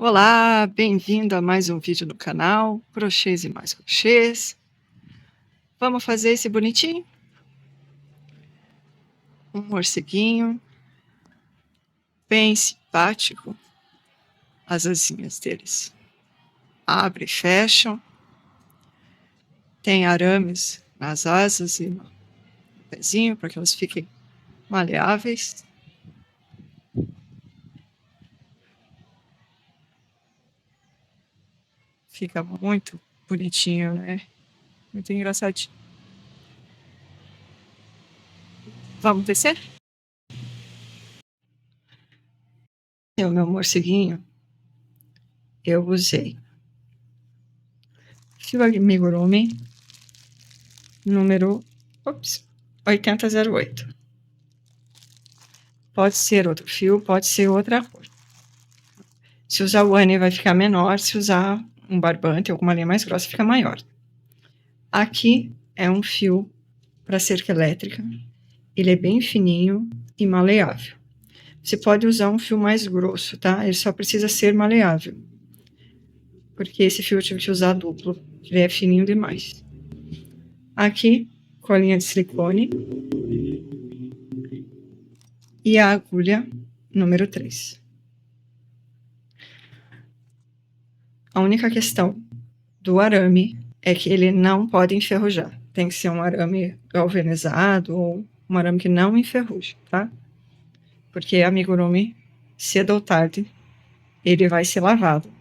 Olá, bem-vindo a mais um vídeo no canal Crochês e Mais Crochês. Vamos fazer esse bonitinho? Um morceguinho, bem simpático. As asinhas deles abrem e fecham. Tem arames nas asas e no pezinho para que elas fiquem maleáveis. Fica muito bonitinho, né? Muito engraçadinho. Vamos descer? O meu morceguinho, eu usei fio amigurumi número 8008. Pode ser outro fio, pode ser outra cor. Se usar o Anne vai ficar menor, se usar um barbante, alguma linha mais grossa, fica maior. Aqui é um fio para cerca elétrica. Ele é bem fininho e maleável. Você pode usar um fio mais grosso, tá? Ele só precisa ser maleável. Porque esse fio eu tive que usar duplo, ele é fininho demais. Aqui, colinha de silicone. E a agulha número 3. A única questão do arame é que ele não pode enferrujar. Tem que ser um arame galvanizado ou um arame que não enferruje, tá? Porque amigurumi, cedo ou tarde, ele vai ser lavado.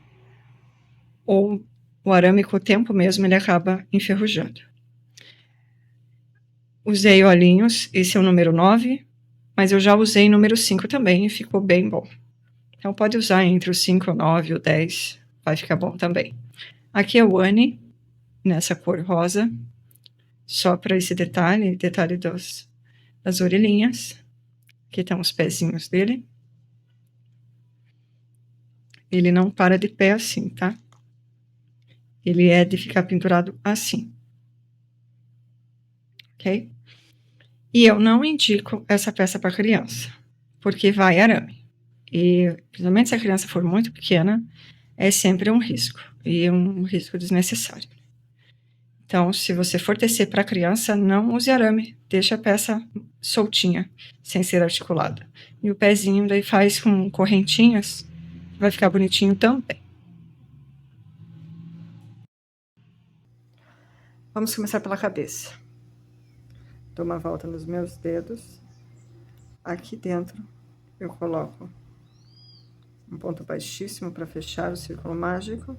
Ou o arame, com o tempo mesmo, ele acaba enferrujando. Usei olhinhos, esse é o número 9, mas eu já usei número 5 também e ficou bem bom. Então pode usar entre o 5, o 9 e o 10, vai ficar bom também. Aqui é o Anne, nessa cor rosa, só para esse detalhe das orelhinhas. Aqui estão os pezinhos dele. Ele não para de pé assim, tá? Ele é de ficar pendurado assim. Ok? E eu não indico essa peça para criança, porque vai arame. E, principalmente se a criança for muito pequena, é sempre um risco. E um risco desnecessário. Então, se você for tecer para criança, não use arame. Deixa a peça soltinha, sem ser articulada. E o pezinho daí faz com correntinhas, vai ficar bonitinho também. Vamos começar pela cabeça. Dou uma volta nos meus dedos. Aqui dentro eu coloco um ponto baixíssimo para fechar o círculo mágico.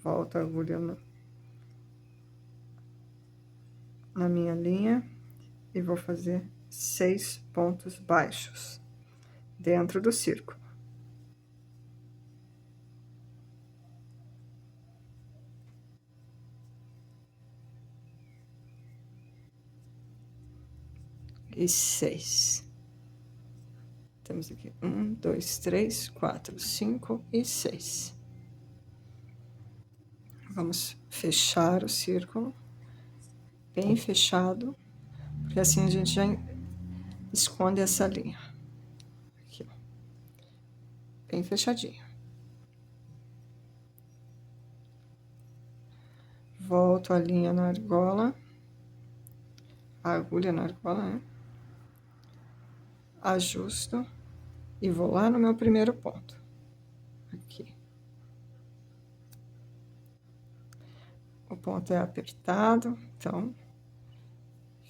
Volto a agulha na minha linha e vou fazer 6 pontos baixos dentro do círculo. E 6. Temos aqui 1, 2, 3, 4, 5 e 6. Vamos fechar o círculo, bem fechado, porque assim a gente já esconde essa linha. Aqui, ó. Bem fechadinho. Volto a linha na argola, a agulha na argola, né? Ajusto e vou lá no meu primeiro ponto. Aqui. O ponto é apertado, então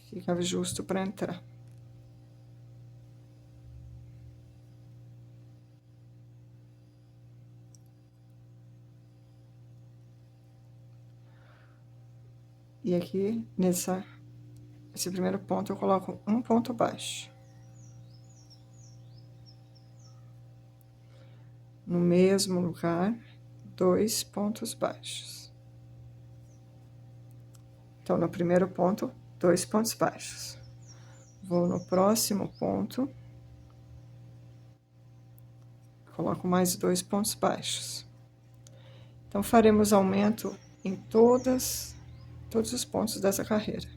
fica justo para entrar. E aqui, esse primeiro ponto, eu coloco um ponto baixo. No mesmo lugar, 2 pontos baixos. Então, no primeiro ponto, 2 pontos baixos. Vou no próximo ponto, coloco mais 2 pontos baixos. Então, faremos aumento em todos os pontos dessa carreira.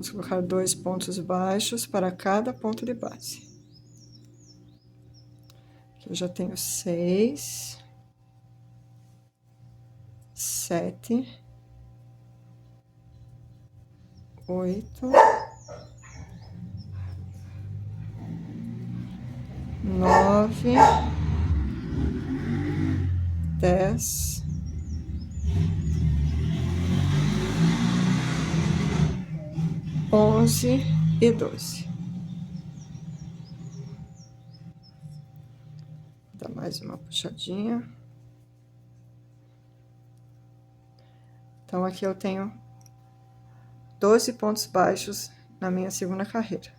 Vamos colocar 2 pontos baixos para cada ponto de base. Aqui eu já tenho 6, 7, 8, 9, 10, 11 e 12. Dá mais uma puxadinha. Então, aqui eu tenho 12 pontos baixos na minha segunda carreira.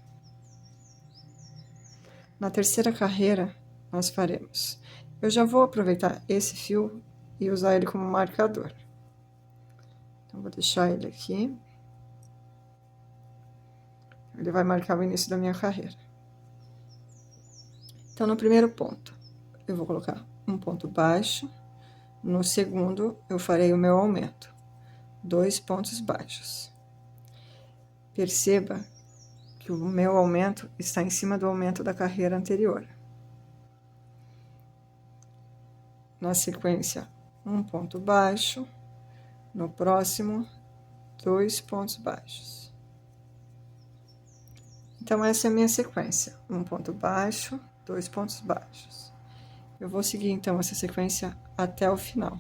Na terceira carreira, nós faremos. Eu já vou aproveitar esse fio e usar ele como marcador. Então, vou deixar ele aqui. Ele vai marcar o início da minha carreira. Então, no primeiro ponto, eu vou colocar um ponto baixo. No segundo, eu farei o meu aumento. 2 pontos baixos. Perceba que o meu aumento está em cima do aumento da carreira anterior. Na sequência, um ponto baixo. No próximo, 2 pontos baixos. Então, essa é a minha sequência. Um ponto baixo, 2 pontos baixos. Eu vou seguir, então, essa sequência até o final.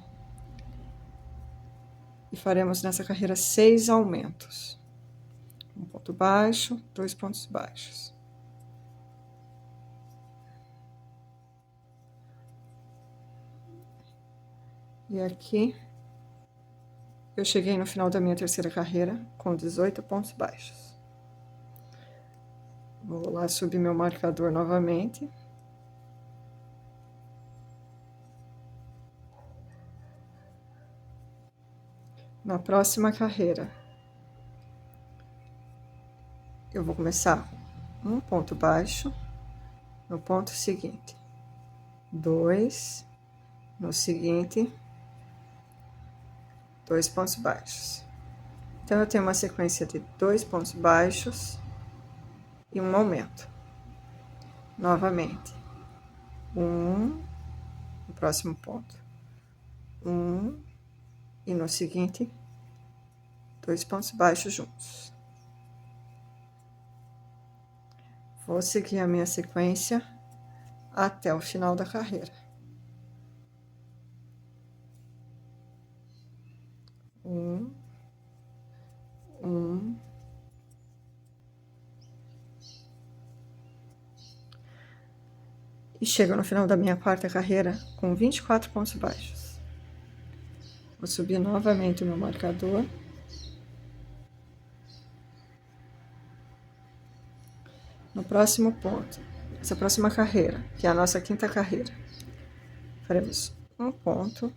E faremos nessa carreira 6 aumentos. Um ponto baixo, 2 pontos baixos. E aqui, eu cheguei no final da minha terceira carreira com 18 pontos baixos. Vou lá subir meu marcador novamente. Na próxima carreira, eu vou começar um ponto baixo, no ponto seguinte, 2, no seguinte, 2 pontos baixos. Então, eu tenho uma sequência de 2 pontos baixos e um aumento. Novamente, no próximo ponto, e no seguinte, 2 pontos baixos juntos. Vou seguir a minha sequência até o final da carreira. E chego no final da minha quarta carreira com 24 pontos baixos. Vou subir novamente o meu marcador. No próximo ponto, essa próxima carreira, que é a nossa quinta carreira, faremos um ponto.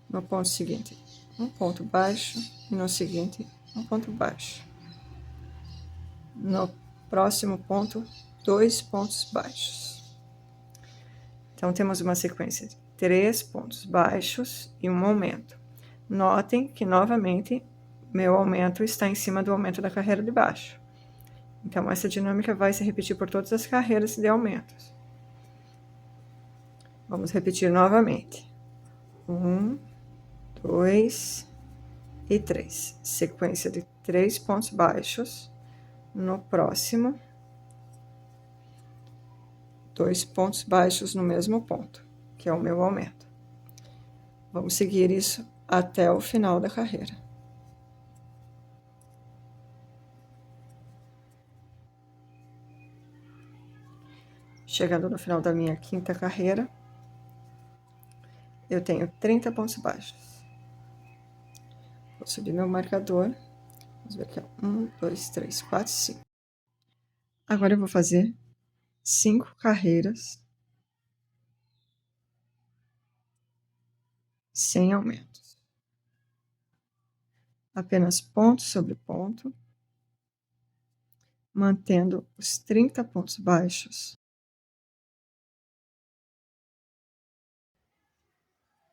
No ponto seguinte, um ponto baixo. E no seguinte, um ponto baixo. No próximo ponto, 2 pontos baixos. Então, temos uma sequência de 3 pontos baixos e um aumento. Notem que, novamente, meu aumento está em cima do aumento da carreira de baixo. Então, essa dinâmica vai se repetir por todas as carreiras de aumentos. Vamos repetir novamente. 1, 2 e 3. Sequência de 3 pontos baixos. No próximo, 2 pontos baixos no mesmo ponto, que é o meu aumento. Vamos seguir isso até o final da carreira. Chegando no final da minha quinta carreira, eu tenho 30 pontos baixos. Vou subir meu marcador. Vamos ver aqui, 1, 2, 3, 4, 5. Agora eu vou fazer 5 carreiras sem aumentos. Apenas ponto sobre ponto, mantendo os 30 pontos baixos.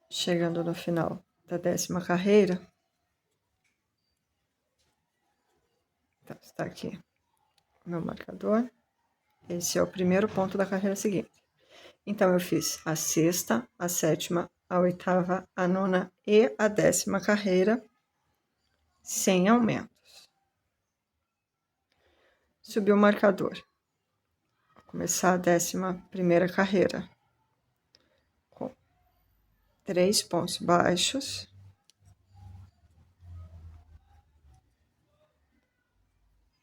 Chegando no final da 10ª carreira, Então, está aqui o meu marcador. Esse é o primeiro ponto da carreira seguinte. Então, eu fiz a sexta, a sétima, a oitava, a nona e a 10ª carreira sem aumentos. Subi o marcador. Vou começar a 11ª carreira com 3 pontos baixos.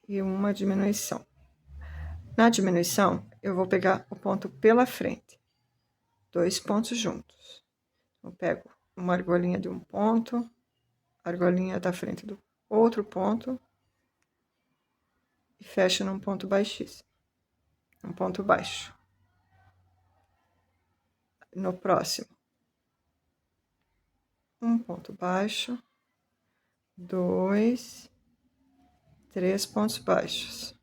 E uma diminuição. Na diminuição, eu vou pegar o ponto pela frente. 2 pontos juntos. Eu pego uma argolinha de um ponto, argolinha da frente do outro ponto e fecho num ponto baixíssimo, um ponto baixo. No próximo, um ponto baixo, 2, 3 pontos baixos,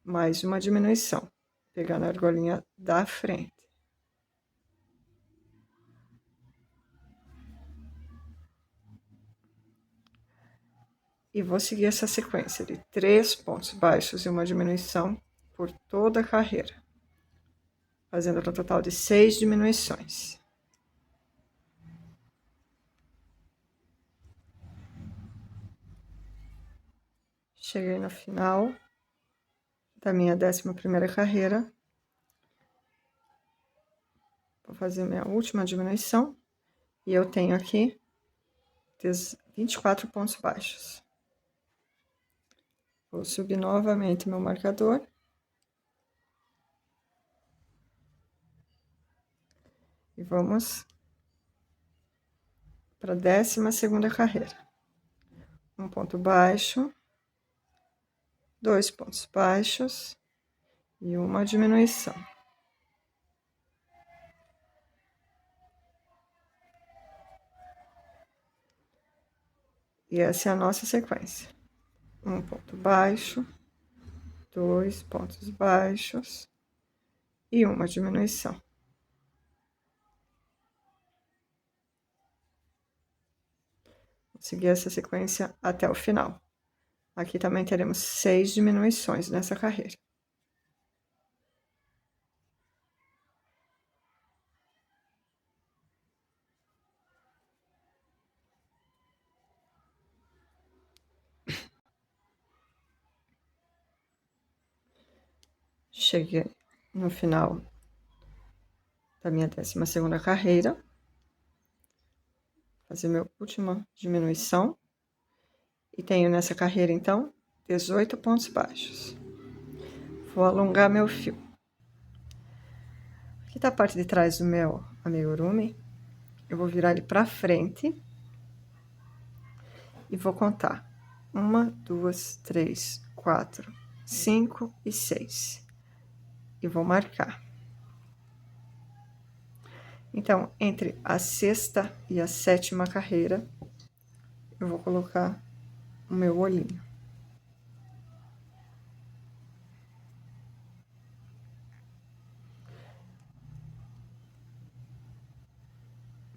mais uma diminuição, pegando a argolinha da frente. E vou seguir essa sequência de 3 pontos baixos e uma diminuição por toda a carreira, fazendo um total de 6 diminuições. Cheguei no final da minha 11ª carreira. Vou fazer minha última diminuição e eu tenho aqui 24 pontos baixos. Vou subir novamente meu marcador. E vamos para a 12ª carreira. Um ponto baixo, 2 pontos baixos e uma diminuição. E essa é a nossa sequência. Um ponto baixo, 2 pontos baixos e uma diminuição. Vou seguir essa sequência até o final. Aqui também teremos 6 diminuições nessa carreira. Cheguei no final da minha 12ª carreira. Fazer minha última diminuição. E tenho nessa carreira, então, 18 pontos baixos. Vou alongar meu fio. Aqui tá a parte de trás do meu amigurumi. Eu vou virar ele pra frente. E vou contar. 1, 2, 3, 4, 5 e 6. E vou marcar. Então, entre a 6ª e a 7ª carreira, eu vou colocar o meu olhinho.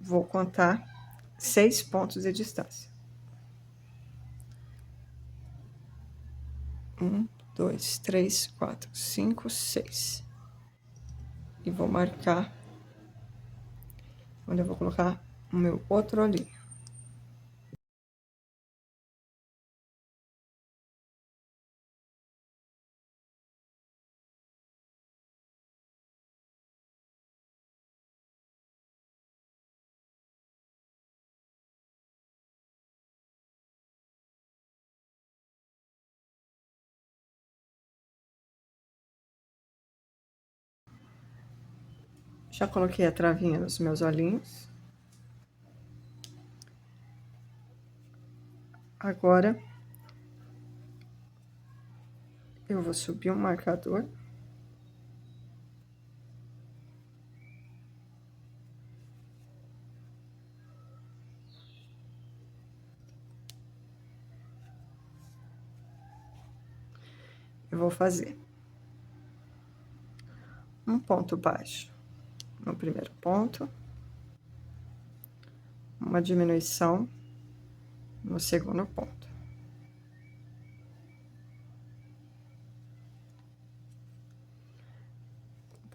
Vou contar 6 pontos de distância. 1, 2, 3, 4, 5, 6. E vou marcar onde eu vou colocar o meu outro olhinho. Já coloquei a travinha nos meus olhinhos. Agora, eu vou subir um marcador. Eu vou fazer um ponto baixo no primeiro ponto, uma diminuição no segundo ponto.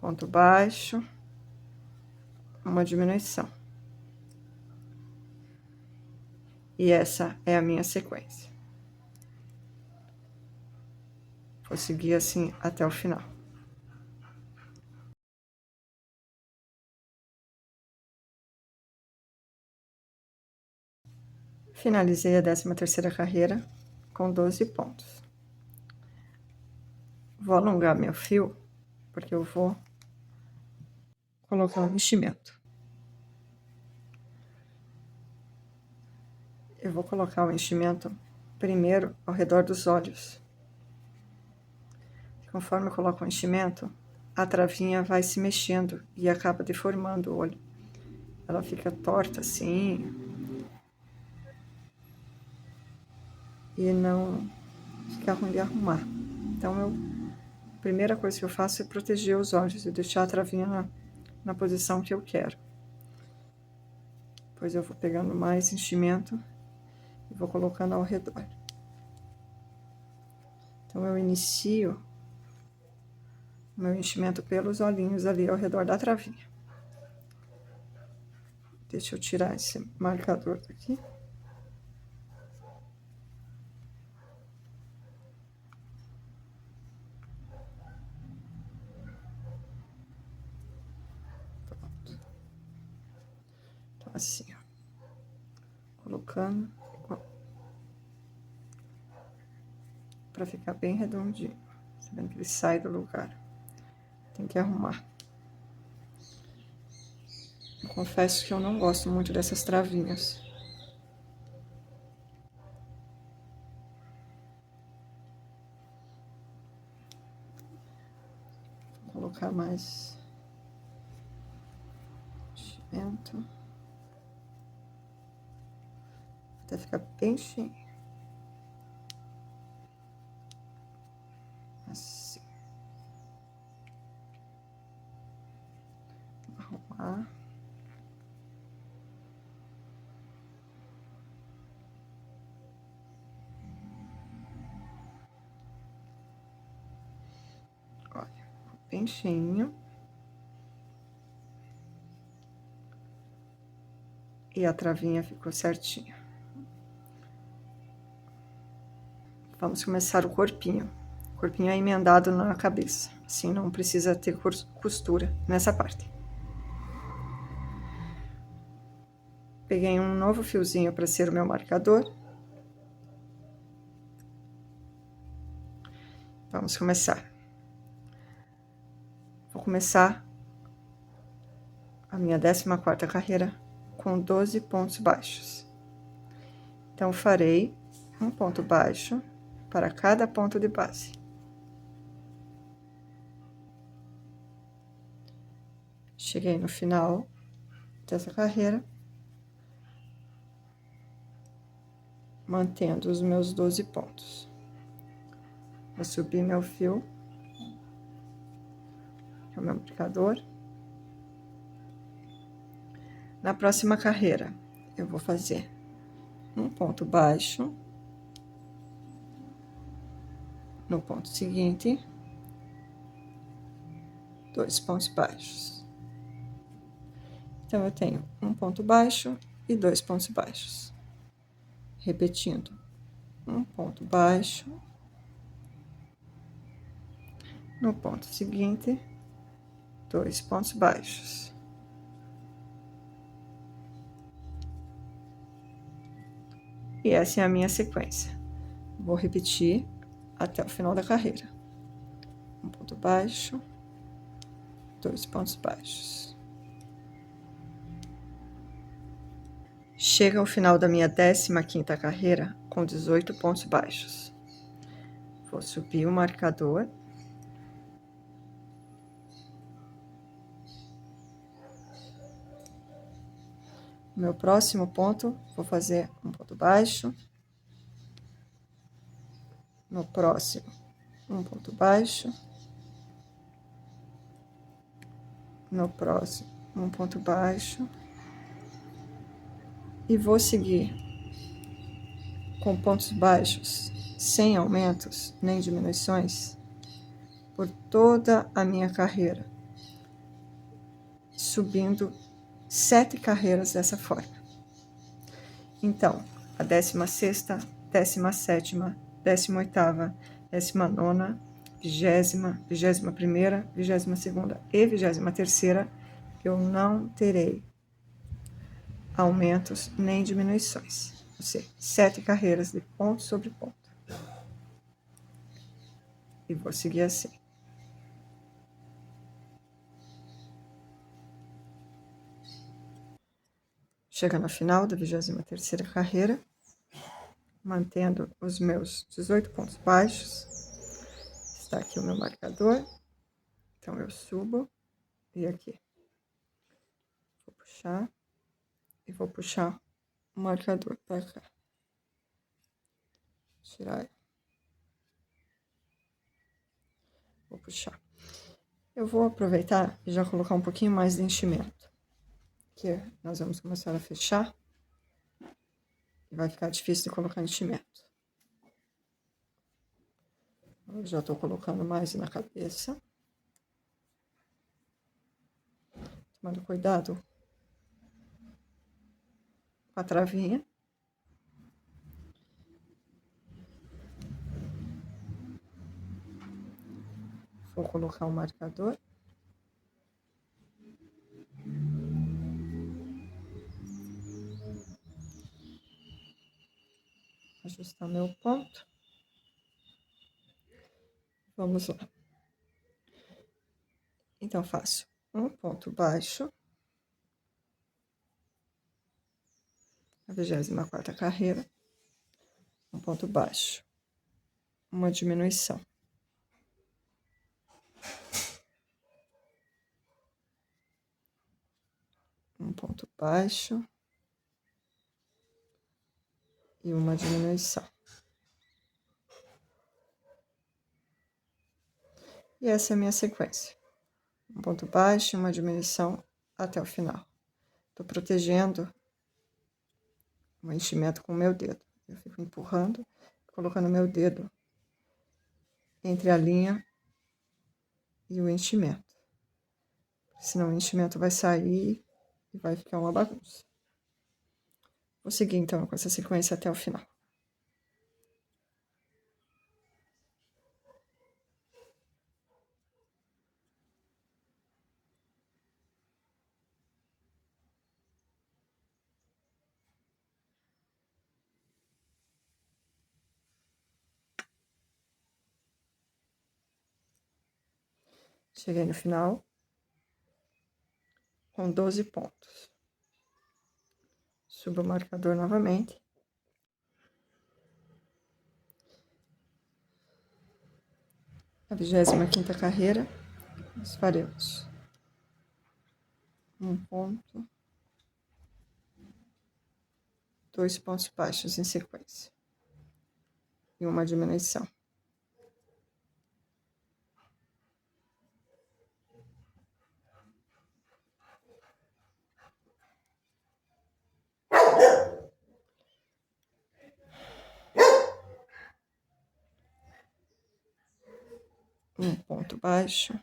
ponto baixo, uma diminuição. E essa é a minha sequência. Vou seguir assim até o final. Finalizei a 13ª carreira com 12 pontos. Vou alongar meu fio, porque eu vou colocar um enchimento. Eu vou colocar o enchimento primeiro ao redor dos olhos. Conforme eu coloco o enchimento, a travinha vai se mexendo e acaba deformando o olho. Ela fica torta assim. E não fica ruim de arrumar. Então, a primeira coisa que eu faço é proteger os olhos e deixar a travinha na posição que eu quero. Depois eu vou pegando mais enchimento e vou colocando ao redor. Então, eu inicio o meu enchimento pelos olhinhos ali ao redor da travinha. Deixa eu tirar esse marcador daqui. Pronto. Então, assim, ó. Colocando para ficar bem redondinho. Tá vendo que ele sai do lugar? Tem que arrumar. Eu confesso que eu não gosto muito dessas travinhas. Vou colocar mais enchimento. Até ficar bem cheio. Assim. Arrumar. Olha, bem cheinho. E a travinha ficou certinha. Vamos começar o corpinho. O corpinho é emendado na cabeça. Assim, não precisa ter costura nessa parte. Peguei um novo fiozinho para ser o meu marcador. Vamos começar. Vou começar a minha 14ª carreira com 12 pontos baixos. Então, farei um ponto baixo para cada ponto de base. Cheguei no final dessa carreira, mantendo os meus 12 pontos. Vou subir meu fio, que é o meu marcador. Na próxima carreira, eu vou fazer um ponto baixo. No ponto seguinte, 2 pontos baixos. Então, eu tenho um ponto baixo e 2 pontos baixos. Repetindo, um ponto baixo. No ponto seguinte, 2 pontos baixos. E essa é a minha sequência. Vou repetir até o final da carreira. Um ponto baixo, 2 pontos baixos. Chega ao final da minha 15ª carreira com 18 pontos baixos. Vou subir o marcador. Meu próximo ponto, vou fazer um ponto baixo. No próximo, um ponto baixo. No próximo, um ponto baixo. E vou seguir com pontos baixos, sem aumentos nem diminuições, por toda a minha carreira, subindo 7 carreiras dessa forma. Então, a 16ª, 17ª, 18ª, 19ª, 20ª, 21ª, 22ª e 23ª, eu não terei aumentos nem diminuições. Ou seja, 7 carreiras de ponto sobre ponto. E vou seguir assim. Chega no final da 23ª carreira, mantendo os meus 18 pontos baixos. Está aqui o meu marcador. Então, eu subo e aqui. Vou puxar e vou puxar o marcador para cá. Tirar. Vou puxar. Eu vou aproveitar e já colocar um pouquinho mais de enchimento. Que nós vamos começar a fechar. E vai ficar difícil de colocar enchimento. Eu já estou colocando mais na cabeça. Tomando cuidado com a travinha. Vou colocar o marcador. Ajustar meu ponto. Vamos lá. Então, faço um ponto baixo. A 24ª carreira. Um ponto baixo. Uma diminuição. Um ponto baixo. E uma diminuição. E essa é a minha sequência. Um ponto baixo, uma diminuição até o final. Estou protegendo o enchimento com o meu dedo. Eu fico empurrando, colocando meu dedo entre a linha e o enchimento. Senão o enchimento vai sair e vai ficar uma bagunça. Vou seguir então com essa sequência até o final. Cheguei no final com 12 pontos. Subo o marcador novamente. A 25ª carreira, nós faremos um ponto, 2 pontos baixos em sequência e uma diminuição. Um ponto baixo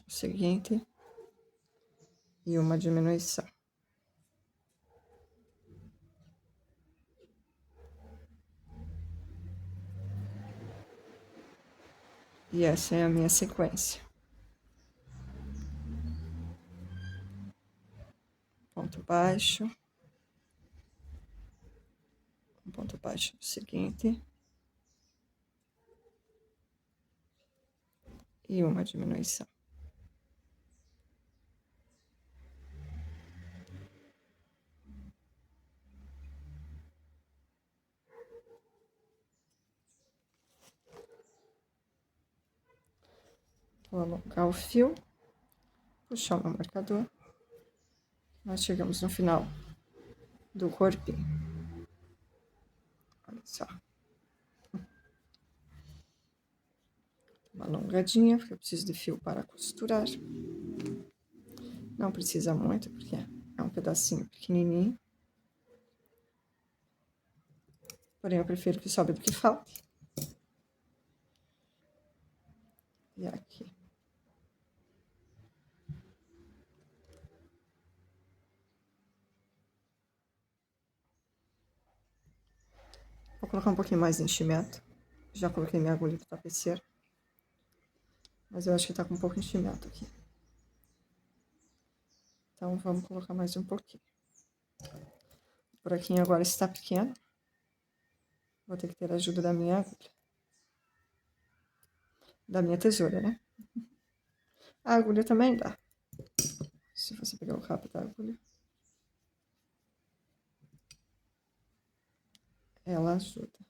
no seguinte e uma diminuição. E essa é a minha sequência. Ponto baixo, um ponto baixo no seguinte e uma diminuição. Vou alongar o fio, puxar o meu marcador. Nós chegamos no final do corpinho. Olha só. Uma alongadinha, porque eu preciso de fio para costurar. Não precisa muito, porque é um pedacinho pequenininho. Porém, eu prefiro que sobe do que falte. E aqui. Vou colocar um pouquinho mais de enchimento. Já coloquei minha agulha do tapeceiro. Mas eu acho que tá com um pouco de enchimento aqui. Então, vamos colocar mais um pouquinho. O buraquinho agora está pequeno. Vou ter que ter a ajuda da minha agulha. Da minha tesoura, né? A agulha também dá. Se você pegar o cabo da agulha, ela ajuda.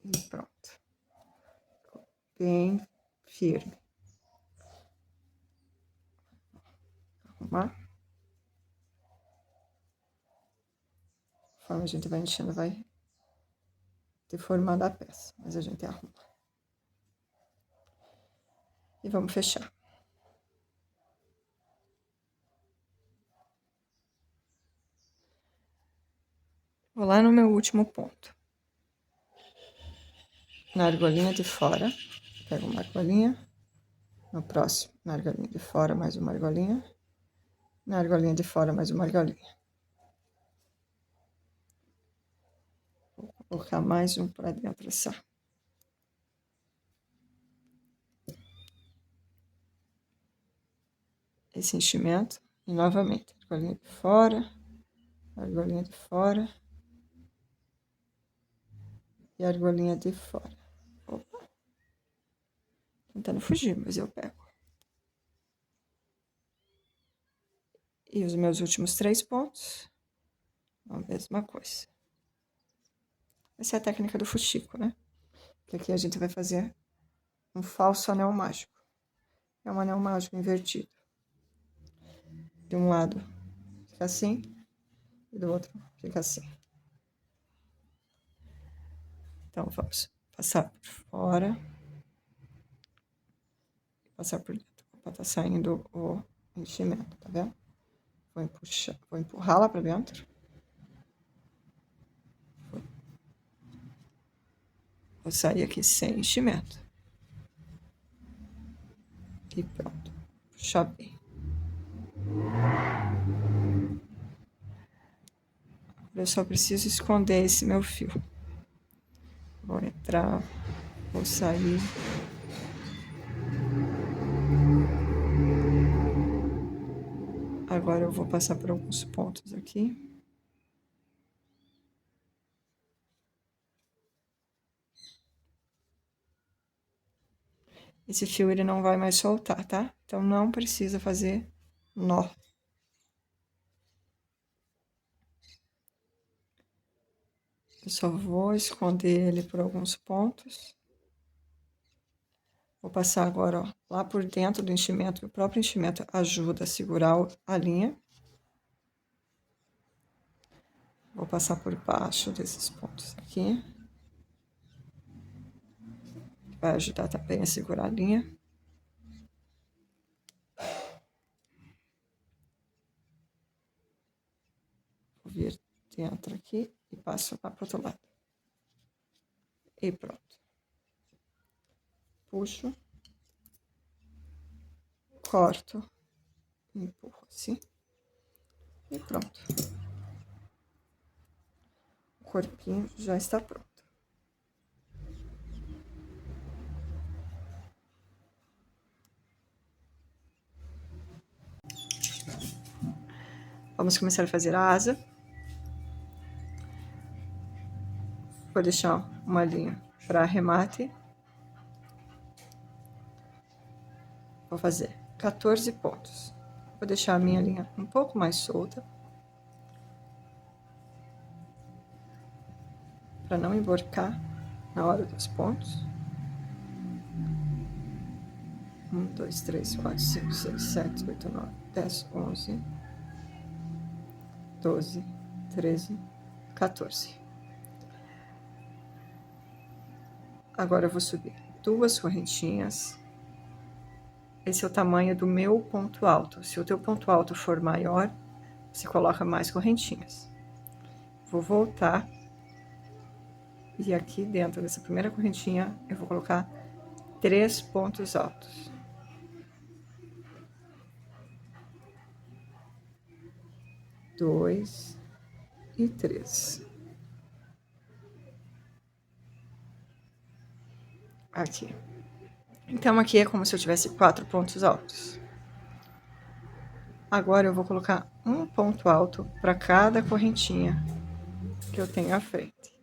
E pronto. Bem firme. Arrumar. Conforme a gente vai enchendo, vai deformando a peça. Mas a gente arruma. E vamos fechar. Vou lá no meu último ponto. Na argolinha de fora, pego uma argolinha. No próximo, na argolinha de fora, mais uma argolinha. Na argolinha de fora, mais uma argolinha. Vou colocar mais um para dentro só. Esse enchimento. E novamente, argolinha de fora, argolinha de fora. E argolinha de fora. Opa. Tentando fugir, mas eu pego. E os meus últimos 3 pontos, a mesma coisa. Essa é a técnica do fuxico, né? Que aqui a gente vai fazer um falso anel mágico. É um anel mágico invertido. De um lado fica assim, e do outro fica assim. Então, vamos passar por fora. Passar por dentro. Opa, tá saindo o enchimento, tá vendo? Vou empurrar lá pra dentro. Vou sair aqui sem enchimento. E pronto. Puxar bem. Eu só preciso esconder esse meu fio. Vou entrar, vou sair. Agora eu vou passar por alguns pontos aqui. Esse fio ele não vai mais soltar, tá? Então não precisa fazer nó. Eu só vou esconder ele por alguns pontos. Vou passar agora, ó, lá por dentro do enchimento, que o próprio enchimento ajuda a segurar a linha. Vou passar por baixo desses pontos aqui. Vai ajudar também a segurar a linha. Vou vir dentro aqui e passo lá pro outro lado. E pronto. Puxo. Corto. Empurro assim. E pronto. O corpinho já está pronto. Vamos começar a fazer a asa. Vou deixar uma linha para arremate. Vou fazer 14 pontos. Vou deixar a minha linha um pouco mais solta. Para não emborcar na hora dos pontos. 1, 2, 3, 4, 5, 6, 7, 8, 9, 10, 11, 12, 13, 14. Agora eu vou subir 2 correntinhas. Esse é o tamanho do meu ponto alto. Se o teu ponto alto for maior, você coloca mais correntinhas. Vou voltar. E aqui dentro dessa primeira correntinha, eu vou colocar 3 pontos altos. Dois e 3. Aqui. Então, aqui é como se eu tivesse 4 pontos altos. Agora, eu vou colocar um ponto alto para cada correntinha que eu tenho à frente.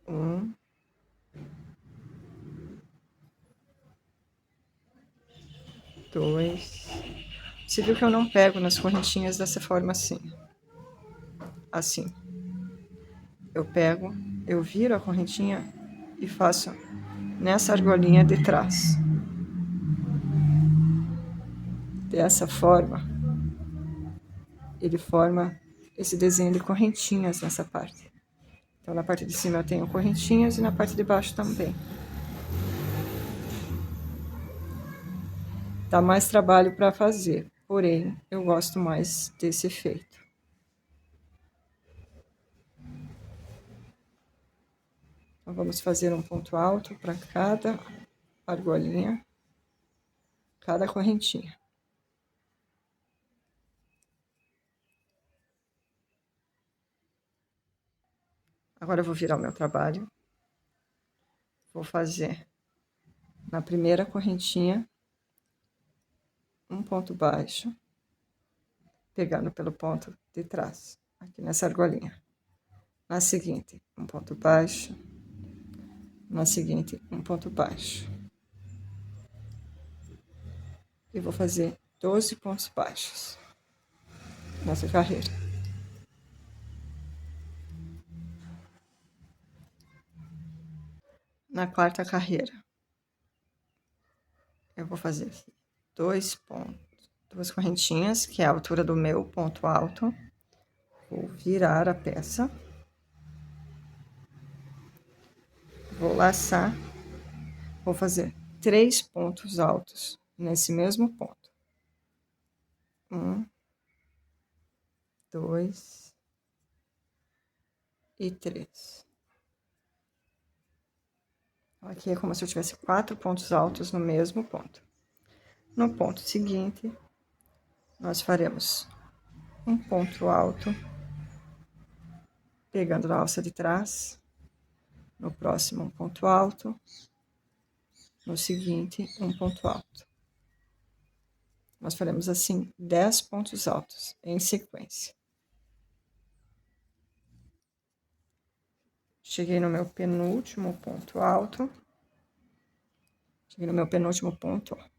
1, 2. Você viu que eu não pego nas correntinhas dessa forma assim. Assim. Eu pego, eu viro a correntinha e faço nessa argolinha de trás. Dessa forma, ele forma esse desenho de correntinhas nessa parte. Então, na parte de cima eu tenho correntinhas e na parte de baixo também. Dá mais trabalho para fazer, porém, eu gosto mais desse efeito. Então, vamos fazer um ponto alto para cada argolinha, cada correntinha. Agora eu vou virar o meu trabalho. Vou fazer na primeira correntinha um ponto baixo, pegando pelo ponto de trás, aqui nessa argolinha. Na seguinte, um ponto baixo. Na seguinte, um ponto baixo. E vou fazer 12 pontos baixos nessa carreira. Na quarta carreira, eu vou fazer aqui 2 pontos, 2 correntinhas, que é a altura do meu ponto alto. Vou virar a peça. Vou laçar. Vou fazer 3 pontos altos nesse mesmo ponto. 1, 2 e 3. Aqui é como se eu tivesse 4 pontos altos no mesmo ponto. No ponto seguinte, nós faremos um ponto alto, pegando na alça de trás. No próximo, um ponto alto. No seguinte, um ponto alto. Nós faremos assim 10 pontos altos em sequência. Cheguei no meu penúltimo ponto alto. Cheguei no meu penúltimo ponto, ó.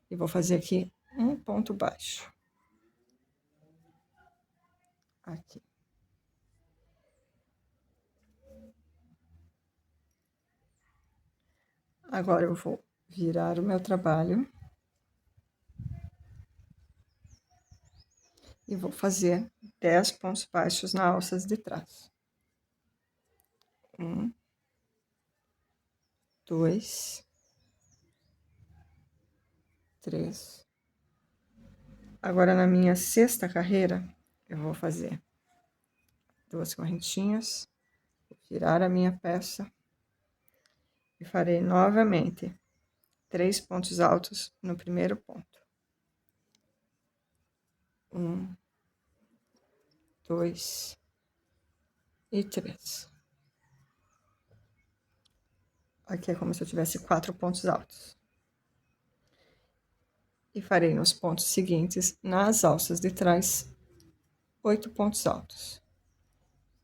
E vou fazer aqui um ponto baixo. Aqui. Agora eu vou virar o meu trabalho. E vou fazer 10 pontos baixos na alça de trás. 1, 2, 3. Agora, na minha sexta carreira, eu vou fazer 2 correntinhas, vou virar a minha peça e farei novamente 3 pontos altos no primeiro ponto. 1, 2 e 3. Aqui é como se eu tivesse 4 pontos altos. E farei nos pontos seguintes, nas alças de trás, 8 pontos altos.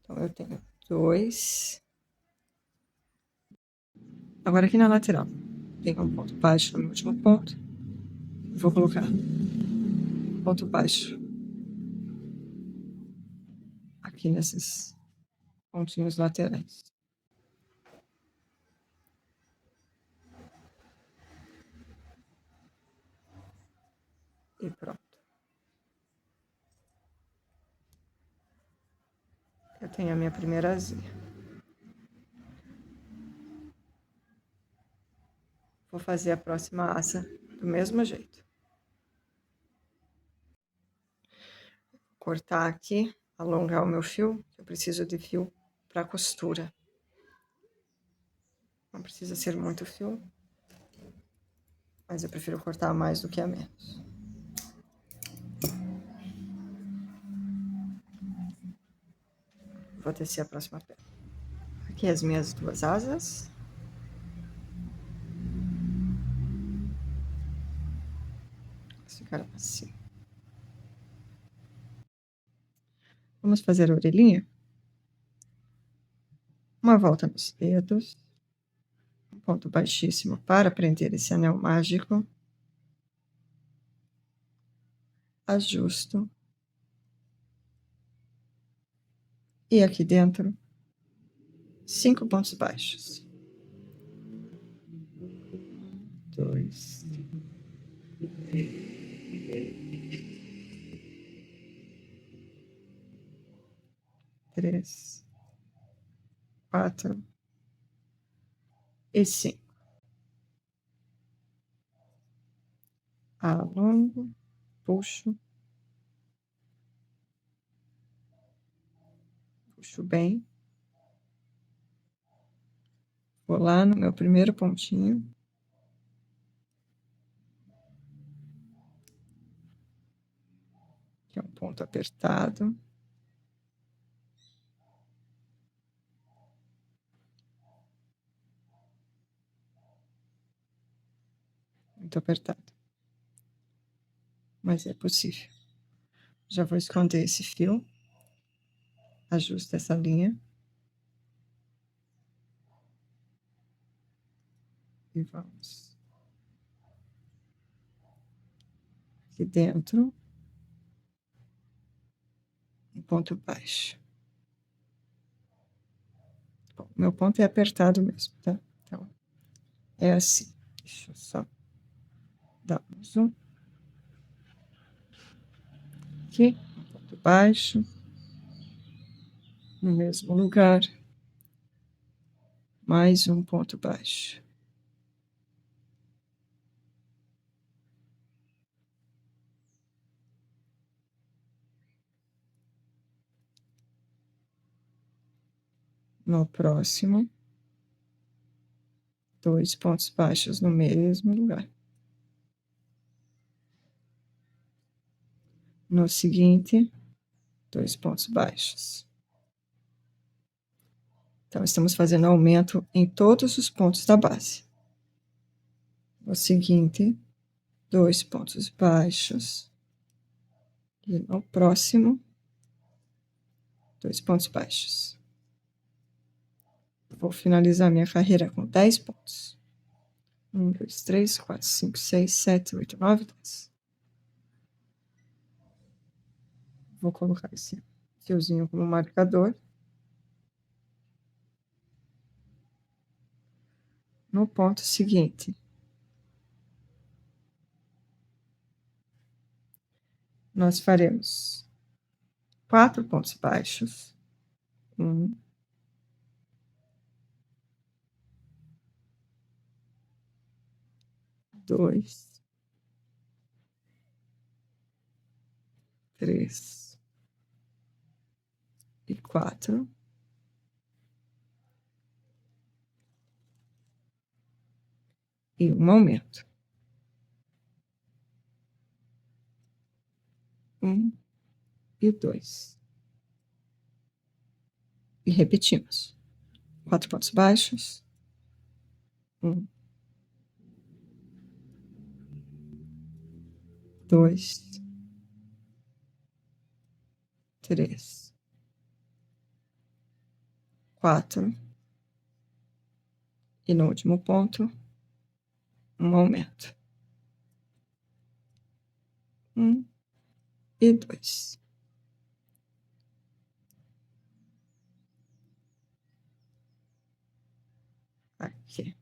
Então, eu tenho 2. Agora, aqui na lateral, tenho um ponto baixo no meu último ponto. Vou colocar ponto baixo aqui nesses pontinhos laterais. E pronto. Eu tenho a minha primeira asinha. Vou fazer a próxima asa do mesmo jeito. Cortar aqui, alongar o meu fio. Eu preciso de fio para costura. Não precisa ser muito fio, mas eu prefiro cortar mais do que a menos. Vou tecer a próxima peça. Aqui as minhas duas asas. Ficaram assim. Vamos fazer a orelhinha? Uma volta nos dedos. Um ponto baixíssimo para prender esse anel mágico. Ajusto. E aqui dentro, 5 pontos baixos. 2, 3, 4 e 5. Alongo, puxo bem. Vou lá no meu primeiro pontinho. Que é um ponto apertado. Muito apertado. Mas é possível. Já vou esconder esse fio. Ajusto essa linha. E vamos. Aqui dentro. Um ponto baixo. Bom, meu ponto é apertado mesmo, tá? Então, é assim. Deixa eu só dar um zoom. Aqui, um ponto baixo. No mesmo lugar. Mais um ponto baixo. No próximo, 2 pontos baixos no mesmo lugar. No seguinte, 2 pontos baixos. Então, estamos fazendo aumento em todos os pontos da base. No seguinte, 2 pontos baixos. E no próximo, 2 pontos baixos. Vou finalizar minha carreira com 10 pontos. 1, 2, 3, 4, 5, 6, 7, 8, 9, 10. Vou colocar esse fiozinho como marcador. No ponto seguinte, nós faremos 4 pontos baixos. 1, 2, 3 e 4. E um aumento. 1 e 2. E repetimos. 4 pontos baixos. 1, 2, 3, 4. E no último ponto, um aumento. 1 e 2. Aqui.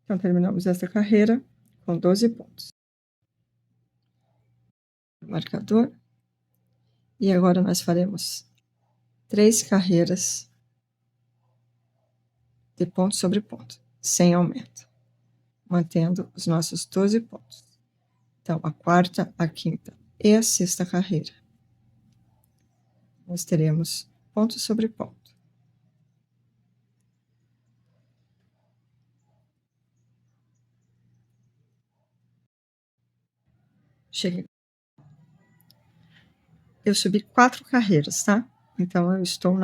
Então, terminamos essa carreira com 12 pontos. Marcador. E agora nós faremos 3 carreiras de ponto sobre ponto, sem aumento, mantendo os nossos 12 pontos. Então, a quarta, a quinta e a sexta carreira, nós teremos ponto sobre ponto. Cheguei. Eu subi 4 carreiras, tá? Então, eu estou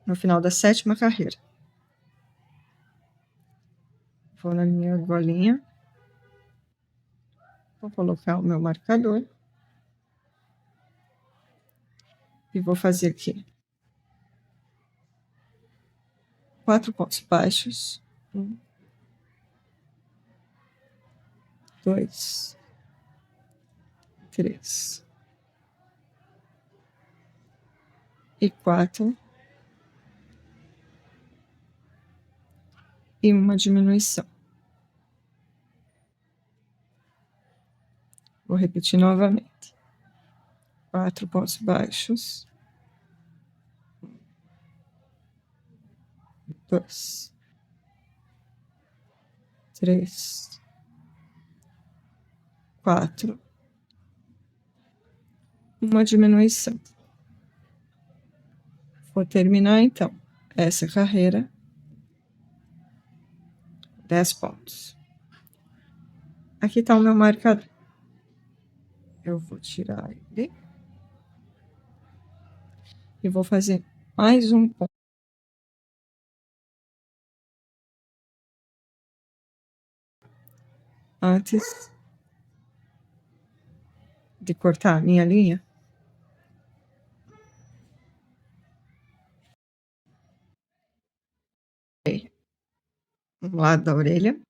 no final da 7ª carreira. Vou na minha argolinha. Vou colocar o meu marcador. E vou fazer aqui 4 pontos baixos. 1, 2, 3 e 4. E uma diminuição. Vou repetir novamente. 4 pontos baixos. 1, 2, 3, 4. Uma diminuição. Vou terminar, então, essa carreira. 10 pontos. Aqui está o meu marcador. Eu vou tirar ele. E vou fazer mais um ponto. Antes de cortar a minha linha. Um lado da orelha.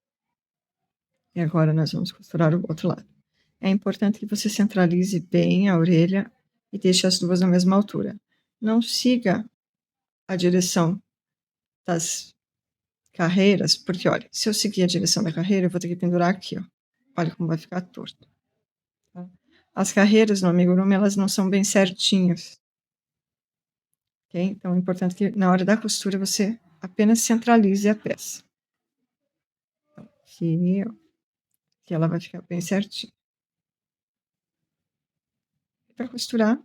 E agora nós vamos costurar o outro lado. É importante que você centralize bem a orelha e deixe as duas na mesma altura. Não siga a direção das carreiras, porque olha, se eu seguir a direção da carreira, eu vou ter que pendurar aqui, ó. Olha como vai ficar torto. Tá? As carreiras no amigurumi, elas não são bem certinhas. Okay? Então é importante que na hora da costura você apenas centralize a peça. Então, aqui, ó, que ela vai ficar bem certinha. Para costurar,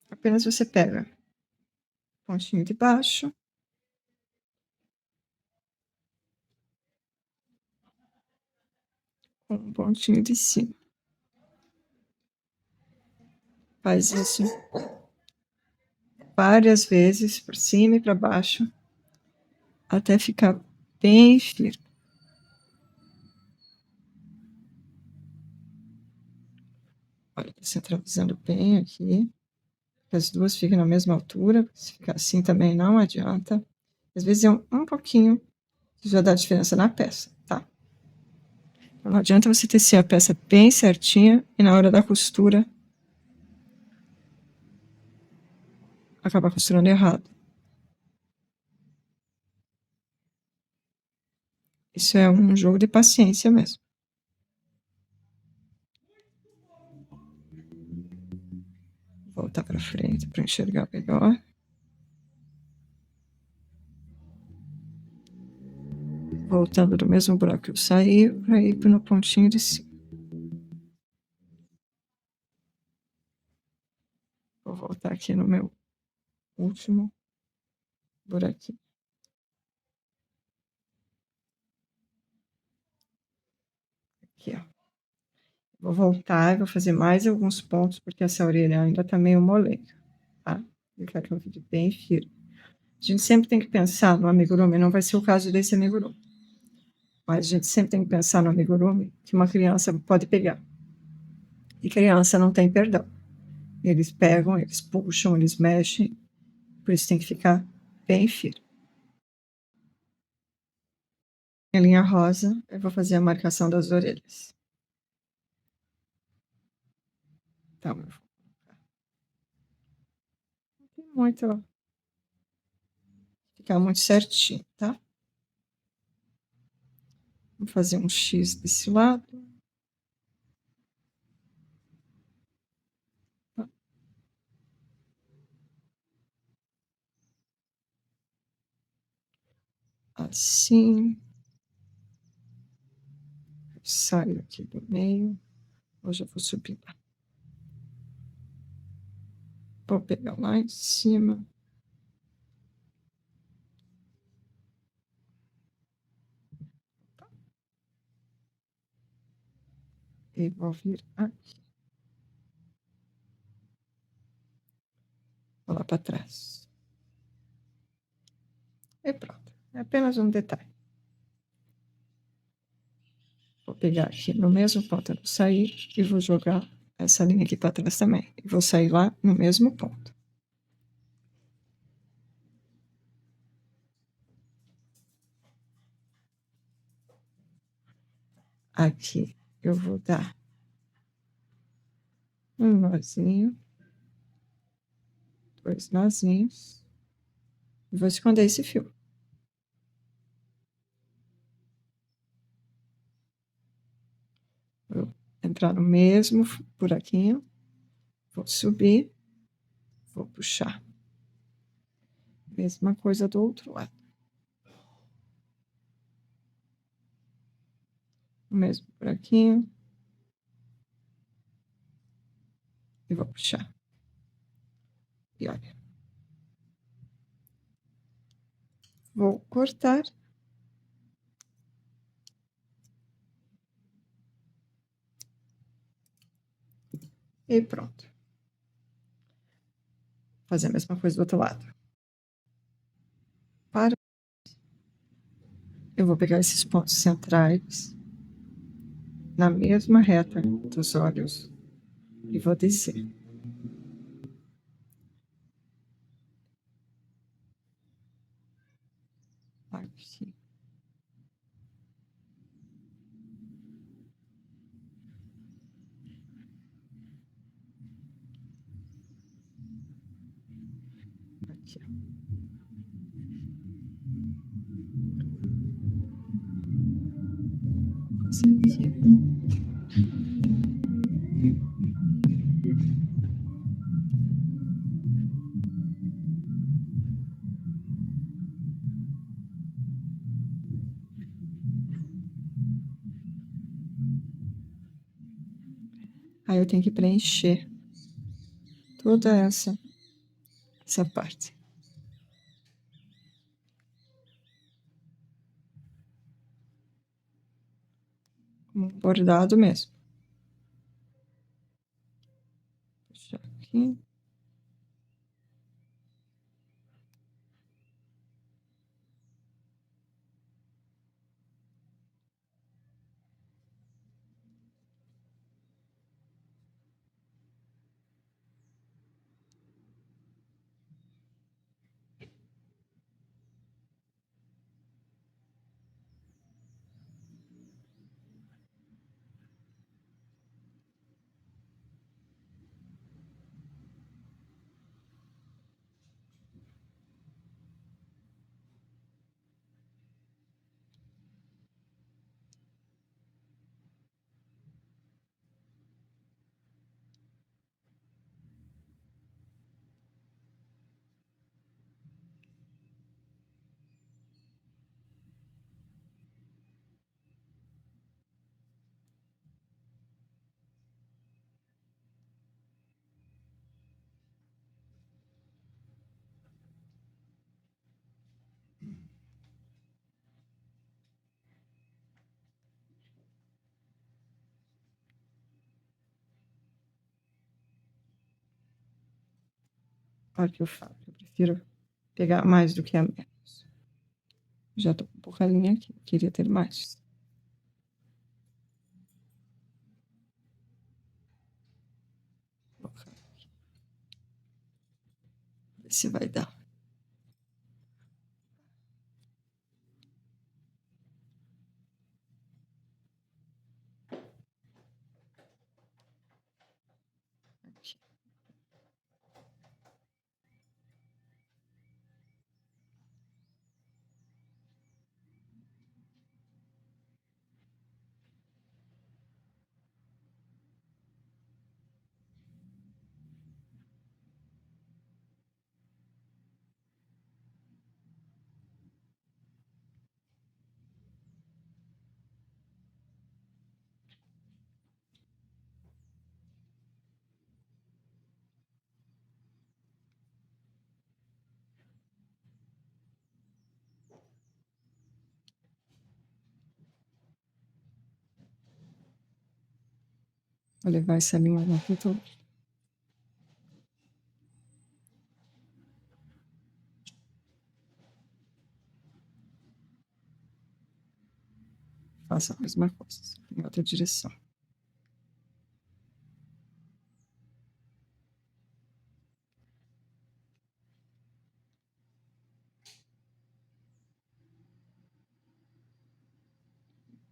apenas você pega o pontinho de baixo, com um pontinho de cima. Faz isso várias vezes, por cima e para baixo, até ficar bem firme. Olha, centralizando bem aqui, que as duas fiquem na mesma altura. Se ficar assim também não adianta. Às vezes é um pouquinho que já dá diferença na peça, tá? Então, não adianta você tecer a peça bem certinha e na hora da costura acabar costurando errado. Isso é um jogo de paciência mesmo. Vou voltar para frente para enxergar melhor. Voltando do mesmo buraco que eu saí, para ir no pontinho de cima. Vou voltar aqui no meu último buraquinho. Aqui, ó. Vou voltar, vou fazer mais alguns pontos, porque essa orelha ainda tá meio molenga, tá? Eu quero que eu fique bem firme. A gente sempre tem que pensar no amigurumi, não vai ser o caso desse amigurumi. Mas a gente sempre tem que pensar no amigurumi que uma criança pode pegar. E criança não tem perdão. Eles pegam, eles puxam, eles mexem. Por isso tem que ficar bem firme. A linha rosa, eu vou fazer a marcação das orelhas. Então, eu vou colocar. Não tem muito, ó. Ficar muito certinho, tá? Vou fazer um X desse lado. assim. Saio aqui do meio. Hoje eu vou subir lá. Vou pegar lá em cima. E vou vir aqui. Vou lá para trás. E pronto. É apenas um detalhe. Vou pegar aqui no mesmo ponto, eu vou sair e vou jogar essa linha aqui para trás também. E vou sair lá no mesmo ponto. Aqui eu vou dar um nozinho, 2 nozinhos, e vou esconder esse fio. Vou entrar no mesmo buraquinho, vou subir, vou puxar. Mesma coisa do outro lado. O mesmo buraquinho. E vou puxar. E olha. Vou cortar. E pronto. Fazer a mesma coisa do outro lado. Eu vou pegar esses pontos centrais na mesma reta dos olhos e vou descer. Aqui. Aqui. Esse aqui. Aí eu tenho que preencher toda essa parte. Um bordado mesmo. Puxar aqui. Olha o que eu falo. Eu prefiro pegar mais do que a menos. Já tô com pouca linha aqui. Queria ter mais. Vou colocar aqui. Ver se vai dar. Aqui. Vou levar essa linha lá pro todo. Faça a mesma coisa, em outra direção.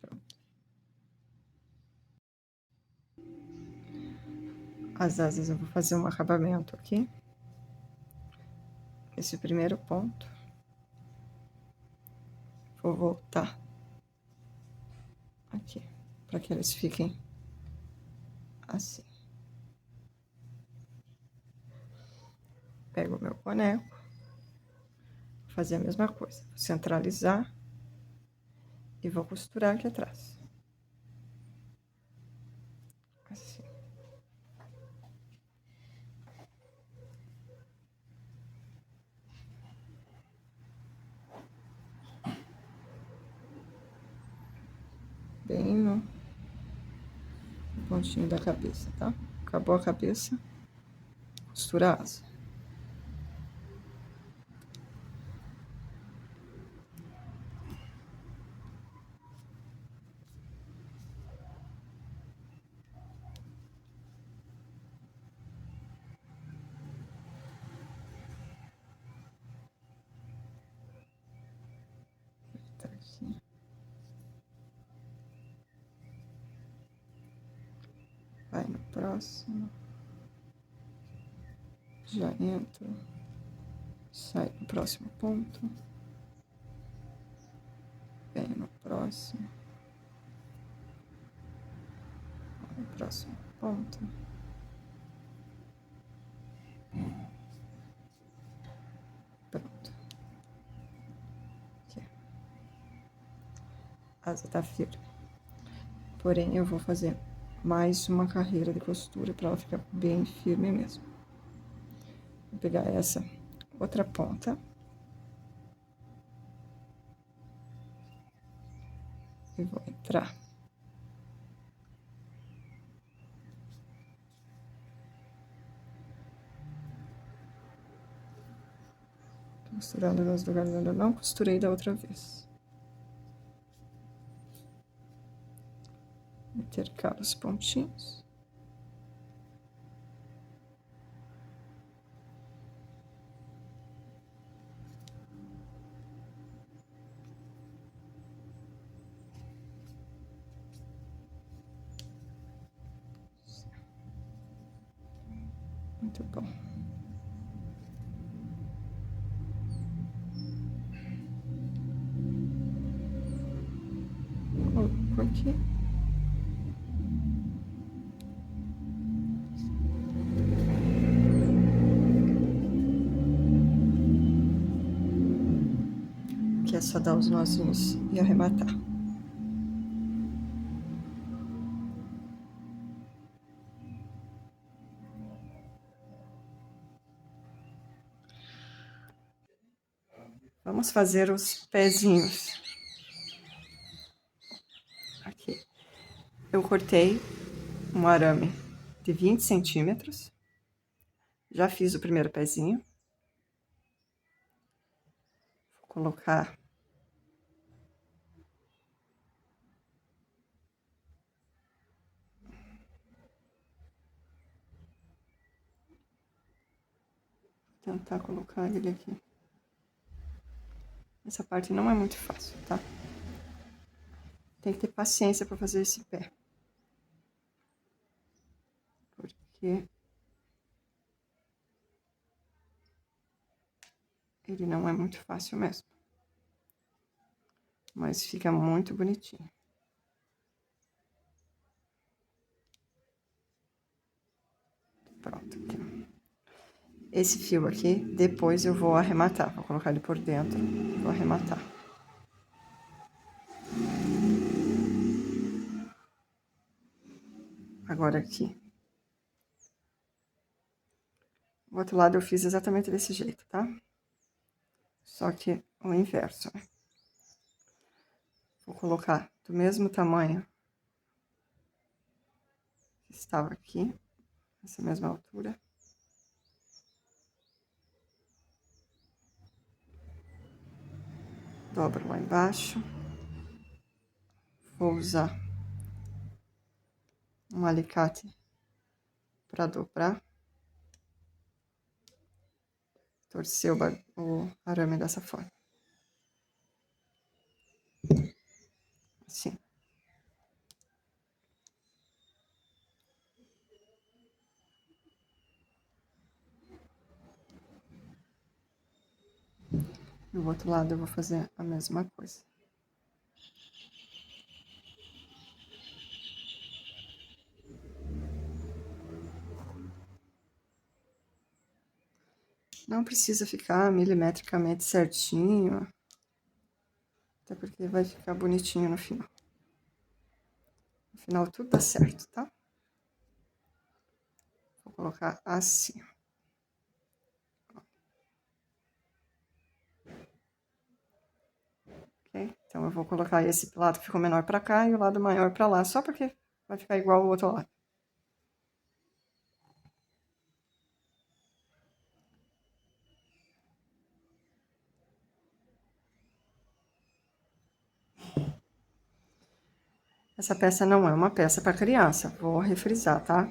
Pronto. As asas eu vou fazer um acabamento aqui. Esse primeiro ponto. Vou voltar aqui, para que eles fiquem assim. Pego o meu boneco, vou fazer a mesma coisa, vou centralizar e vou costurar aqui atrás. Assim. Bem no pontinho da cabeça, tá? Acabou a cabeça, costura a asa. Tá aqui. Vai no próximo. Já entro. Sai no próximo ponto. Vem no próximo. No próximo ponto. Pronto. Aqui. A asa tá firme. Porém, eu vou fazer mais uma carreira de costura para ela ficar bem firme mesmo. Vou pegar essa outra ponta. E vou entrar. Tô costurando nos lugares onde eu não costurei da outra vez. Intercalo os pontinhos. Muito bom. Coloco aqui. Que é só dar os nozinhos e arrematar. Vamos fazer os pezinhos. Aqui. Eu cortei um arame de 20 centímetros. Já fiz o primeiro pezinho. Vou colocar tentar colocar ele aqui. Essa parte não é muito fácil, tá? Tem que ter paciência para fazer esse pé. Porque ele não é muito fácil mesmo. Mas fica muito bonitinho. Pronto, aqui. Esse fio aqui, depois eu vou arrematar. Vou colocar ele por dentro, vou arrematar. Agora aqui. O outro lado eu fiz exatamente desse jeito, tá? Só que o inverso, né? Vou colocar do mesmo tamanho estava aqui, nessa mesma altura. Dobro lá embaixo. Vou usar um alicate para dobrar. Torcer o arame dessa forma. Assim. Do outro lado eu vou fazer a mesma coisa. Não precisa ficar milimetricamente certinho, até porque vai ficar bonitinho no final. No final tudo dá certo, tá? Vou colocar assim. Ok? Então eu vou colocar esse lado que ficou menor pra cá e o lado maior pra lá, só porque vai ficar igual o outro lado. Essa peça não é uma peça para criança, vou refrisar, tá?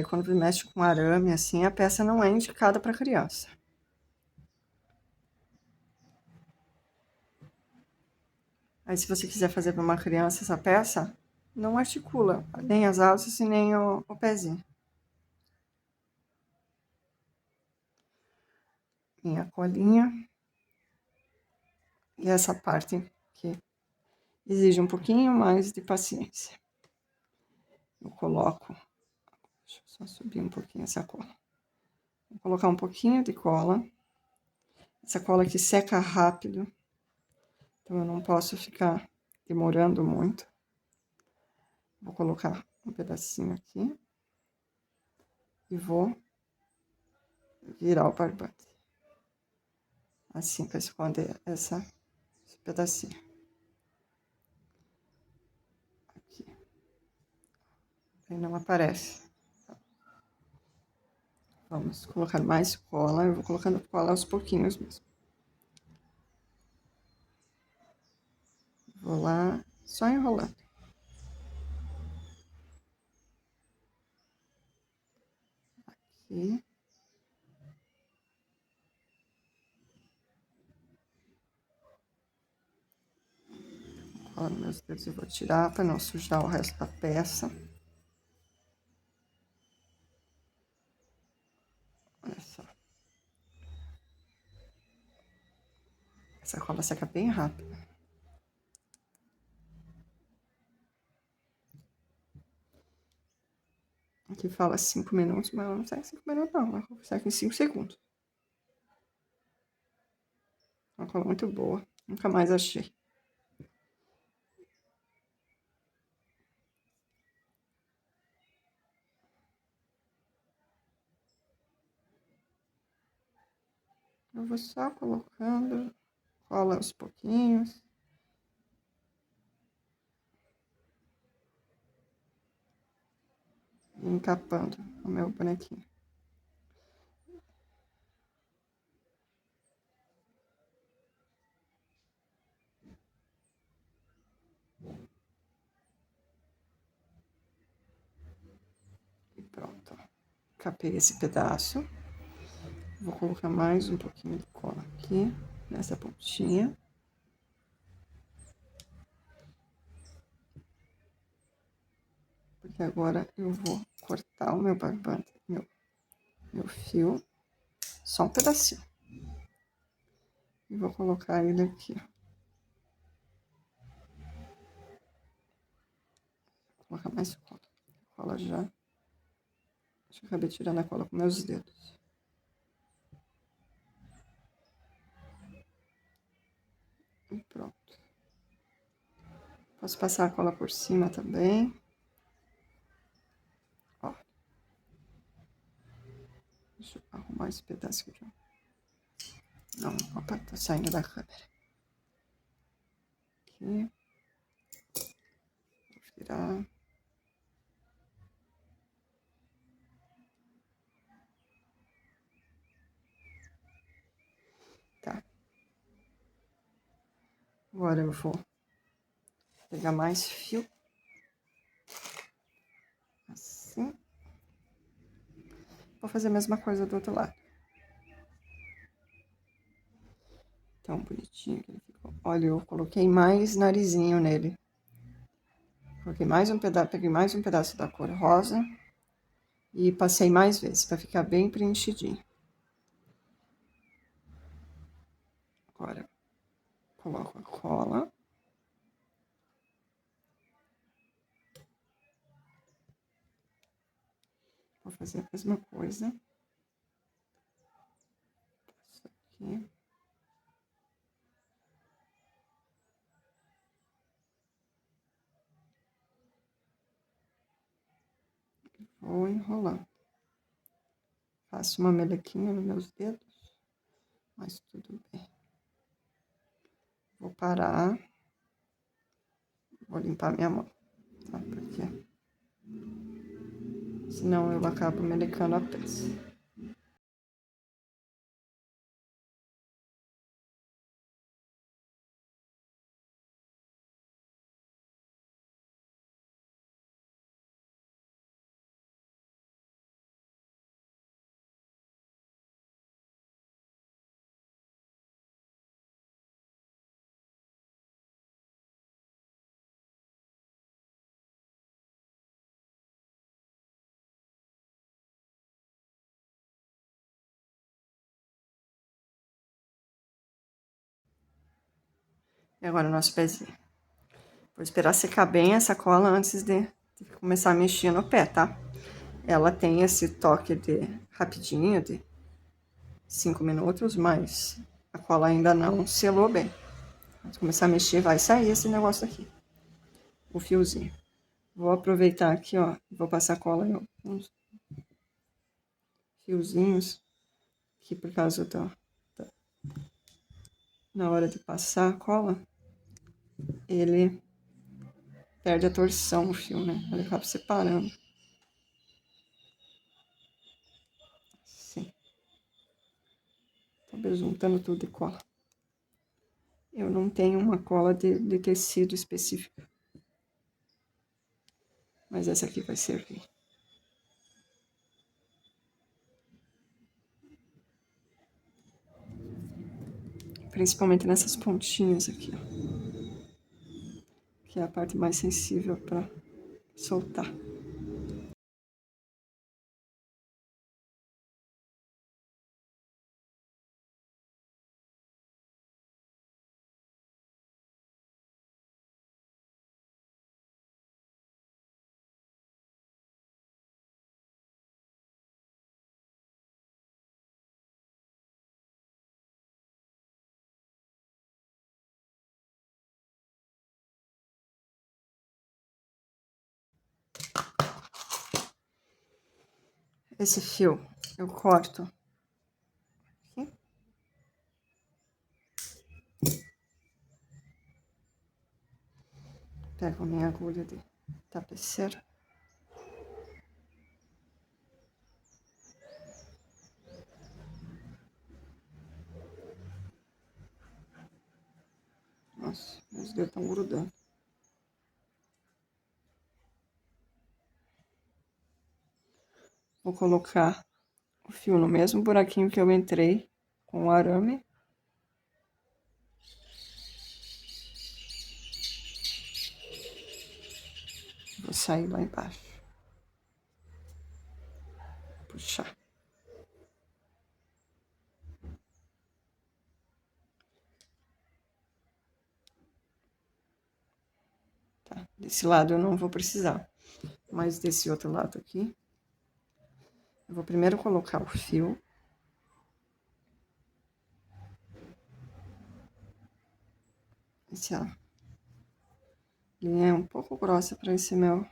Quando mexe com arame, assim, a peça não é indicada para criança. Aí, se você quiser fazer para uma criança essa peça, não articula nem as alças e nem o pezinho. Minha colinha. E essa parte que exige um pouquinho mais de paciência. Eu coloco, deixa eu só subir um pouquinho essa cola. Vou colocar um pouquinho de cola. Essa cola aqui seca rápido, então eu não posso ficar demorando muito. Vou colocar um pedacinho aqui e vou virar o barbante. Assim, para esconder esse pedacinho. Aqui. Aí não aparece. Vamos colocar mais cola. Eu vou colocando cola aos pouquinhos mesmo. Vou lá, só enrolando. Aqui. Cola nos meus dedos, eu vou tirar para não sujar o resto da peça. Olha só. Essa cola seca bem rápido. Aqui fala 5 minutos, mas ela não seca 5 minutos não, ela seca em 5 segundos. Uma cola muito boa, nunca mais achei. Eu vou só colocando cola aos pouquinhos. E encapando o meu bonequinho. E pronto. Capei esse pedaço. Vou colocar mais um pouquinho de cola aqui, nessa pontinha. Porque agora eu vou cortar o meu barbante, meu fio, só um pedacinho. E vou colocar ele aqui, ó. Vou colocar mais cola. Cola já. Acho que acabei tirando a cola com meus dedos. E pronto. Posso passar a cola por cima também. Ó. Deixa eu arrumar esse pedaço aqui. Não, opa, tá saindo da câmera. Aqui. Vou virar. Agora eu vou pegar mais fio. Assim. Vou fazer a mesma coisa do outro lado. Tão bonitinho que ele ficou. Olha, eu coloquei mais narizinho nele. Coloquei mais um pedaço, peguei mais um pedaço da cor rosa e passei mais vezes para ficar bem preenchidinho. Agora, coloco a cola. Vou fazer a mesma coisa. Isso aqui. Vou enrolando. Faço uma melequinha nos meus dedos, mas tudo bem. Vou parar. Vou limpar minha mão, tá? Porque senão eu acabo melecando a peça. E agora o nosso pezinho. Vou esperar secar bem essa cola antes de começar a mexer no pé, tá? Ela tem esse toque de rapidinho, de 5 minutos, mas a cola ainda não selou bem. Quando começar a mexer, vai sair esse negócio aqui. O fiozinho. Vou aproveitar aqui, ó. Vou passar cola em uns fiozinhos. Aqui por causa na hora de passar a cola, ele perde a torção, o fio, né? Ele acaba separando. Sim. Tô besuntando tudo de cola. Eu não tenho uma cola de tecido específica. Mas essa aqui vai servir. Principalmente nessas pontinhas aqui, ó. Que é a parte mais sensível para soltar. Esse fio eu corto aqui. Pego a minha agulha de tapeceira. Nossa, meus dedos estão grudando. Vou colocar o fio no mesmo buraquinho que eu entrei com o arame. Vou sair lá embaixo. Puxar. Tá? Desse lado eu não vou precisar. Mas desse outro lado aqui, eu vou primeiro colocar o fio. Essa linha é um pouco grossa para esse meu.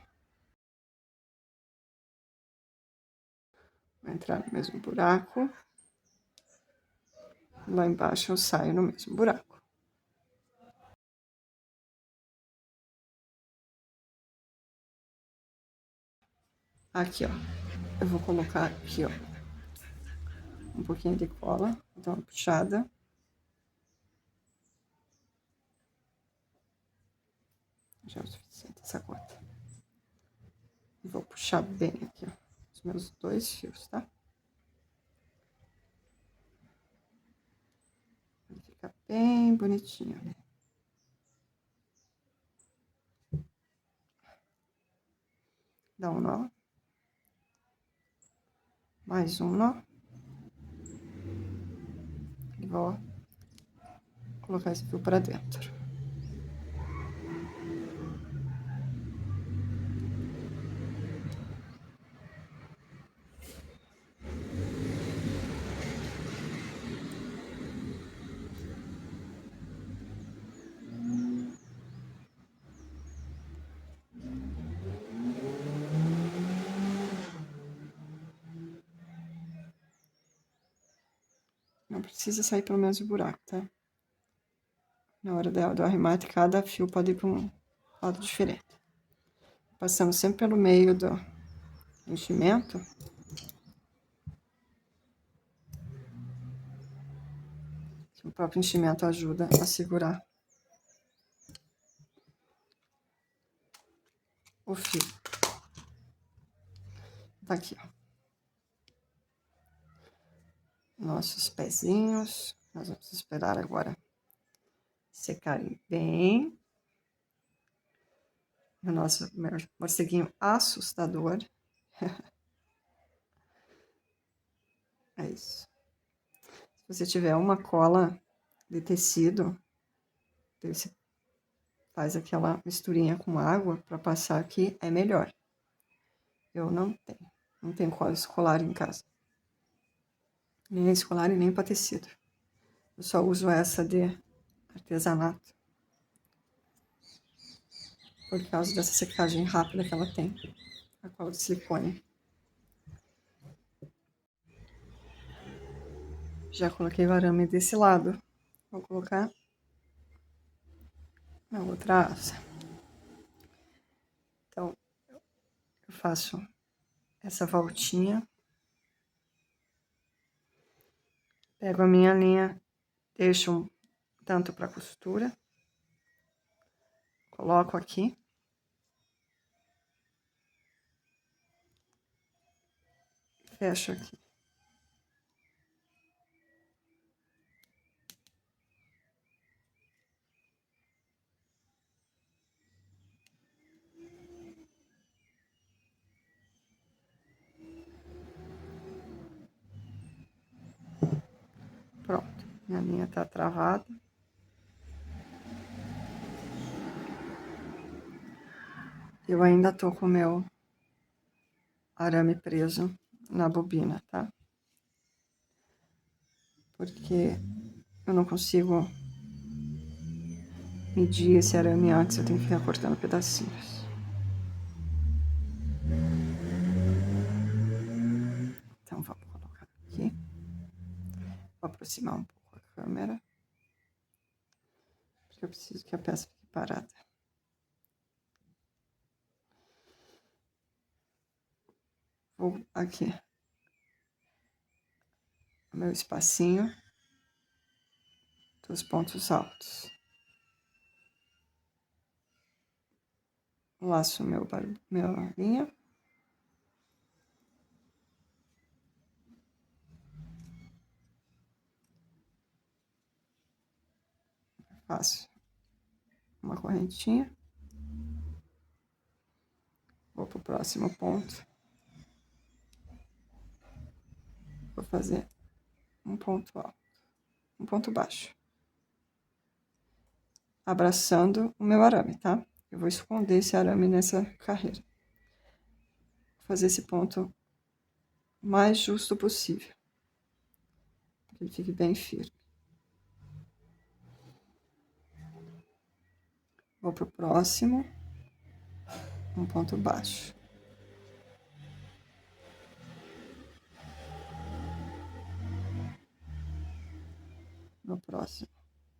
Vai entrar no mesmo buraco. Lá embaixo eu saio no mesmo buraco. Aqui, ó. Eu vou colocar aqui, ó, um pouquinho de cola, dar uma puxada. Já é o suficiente essa gota. E vou puxar bem aqui, ó, os meus 2 fios, tá? Ele fica bem bonitinho, né? Dá um nó. Mais um nó. E vou colocar esse fio pra dentro. Não precisa sair pelo menos o buraco, tá? Na hora do arremate, cada fio pode ir para um lado diferente. Passando sempre pelo meio do enchimento. O próprio enchimento ajuda a segurar o fio. Tá aqui, ó. Nossos pezinhos. Nós vamos esperar agora secarem bem. O nosso morceguinho assustador. É isso. Se você tiver uma cola de tecido, você faz aquela misturinha com água para passar aqui, é melhor. Eu não tenho cola escolar em casa. Nem escolar e nem para tecido. Eu só uso essa de artesanato. Por causa dessa secagem rápida que ela tem. A cola de silicone. Já coloquei o arame desse lado. Vou colocar na outra asa. Então, eu faço essa voltinha. Pego a minha linha, deixo um tanto para costura. Coloco aqui. Fecho aqui. Pronto, minha linha tá travada. Eu ainda tô com o meu arame preso na bobina, tá? Porque eu não consigo medir esse arame antes, eu tenho que ficar cortando pedacinhos. Então, vamos colocar aqui. Vou aproximar um pouco a câmera. Porque eu preciso que a peça fique parada. Vou aqui. O meu espacinho dos pontos altos. Laço minha linha. Faço uma correntinha. Vou pro próximo ponto. Vou fazer um ponto alto, um ponto baixo. Abraçando o meu arame, tá? Eu vou esconder esse arame nessa carreira. Vou fazer esse ponto mais justo possível. Que ele fique bem firme. Vou pro próximo. Um ponto baixo. No próximo,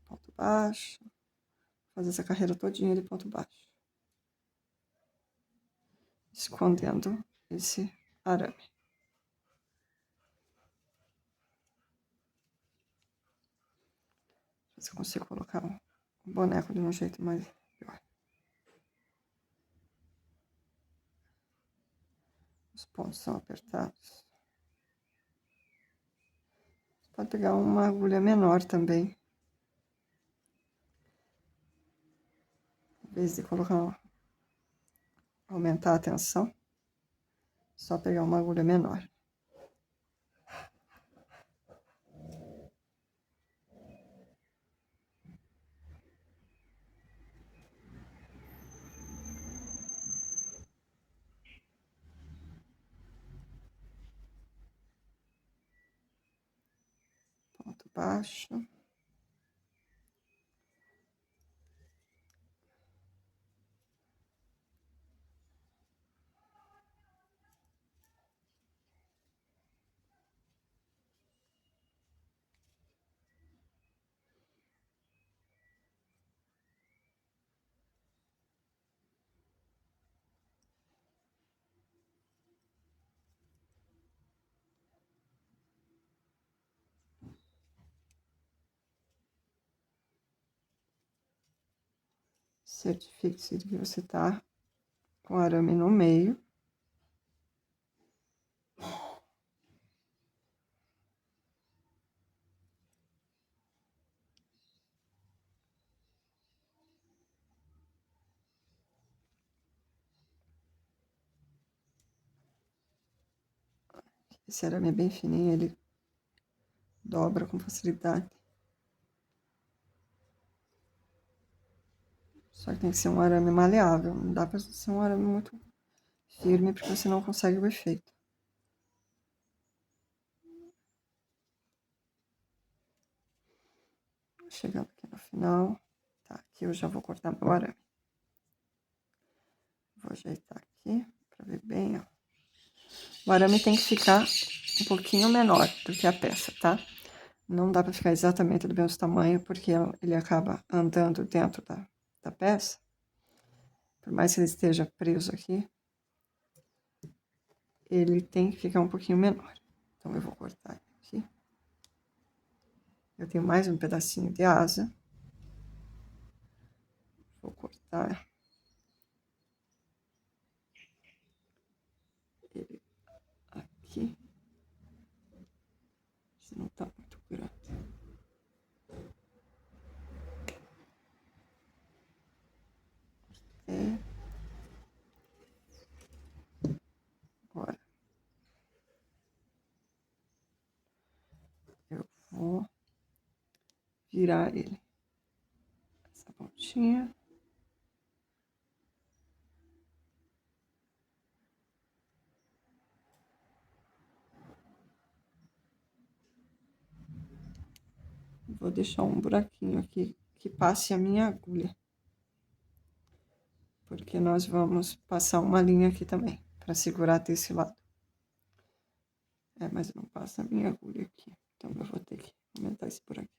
ponto baixo. Fazer essa carreira todinha de ponto baixo. Escondendo esse arame. Se eu consigo colocar o boneco de um jeito mais pior. pontos são apertados. Você pode pegar uma agulha menor também. Em vez de aumentar a tensão, só pegar uma agulha menor. Ponto baixo. Certifique-se de que você está com o arame no meio. Esse arame é bem fininho, ele dobra com facilidade. Só que tem que ser um arame maleável, não dá para ser um arame muito firme, porque você não consegue o efeito. Chegando aqui no final, tá, aqui eu já vou cortar meu arame. Vou ajeitar aqui, para ver bem, ó. O arame tem que ficar um pouquinho menor do que a peça, tá? Não dá para ficar exatamente do mesmo tamanho, porque ele acaba andando dentro da peça. Por mais que ele esteja preso aqui, ele tem que ficar um pouquinho menor. Então, eu vou cortar aqui. Eu tenho mais um pedacinho de asa. Vou cortar ele aqui. Se não tá muito grande. Agora, eu vou virar ele. Essa pontinha. Vou deixar um buraquinho aqui que passe a minha agulha. Porque nós vamos passar uma linha aqui também, para segurar desse lado. Mas não passa a minha agulha aqui. Então, eu vou ter que aumentar esse buraquinho.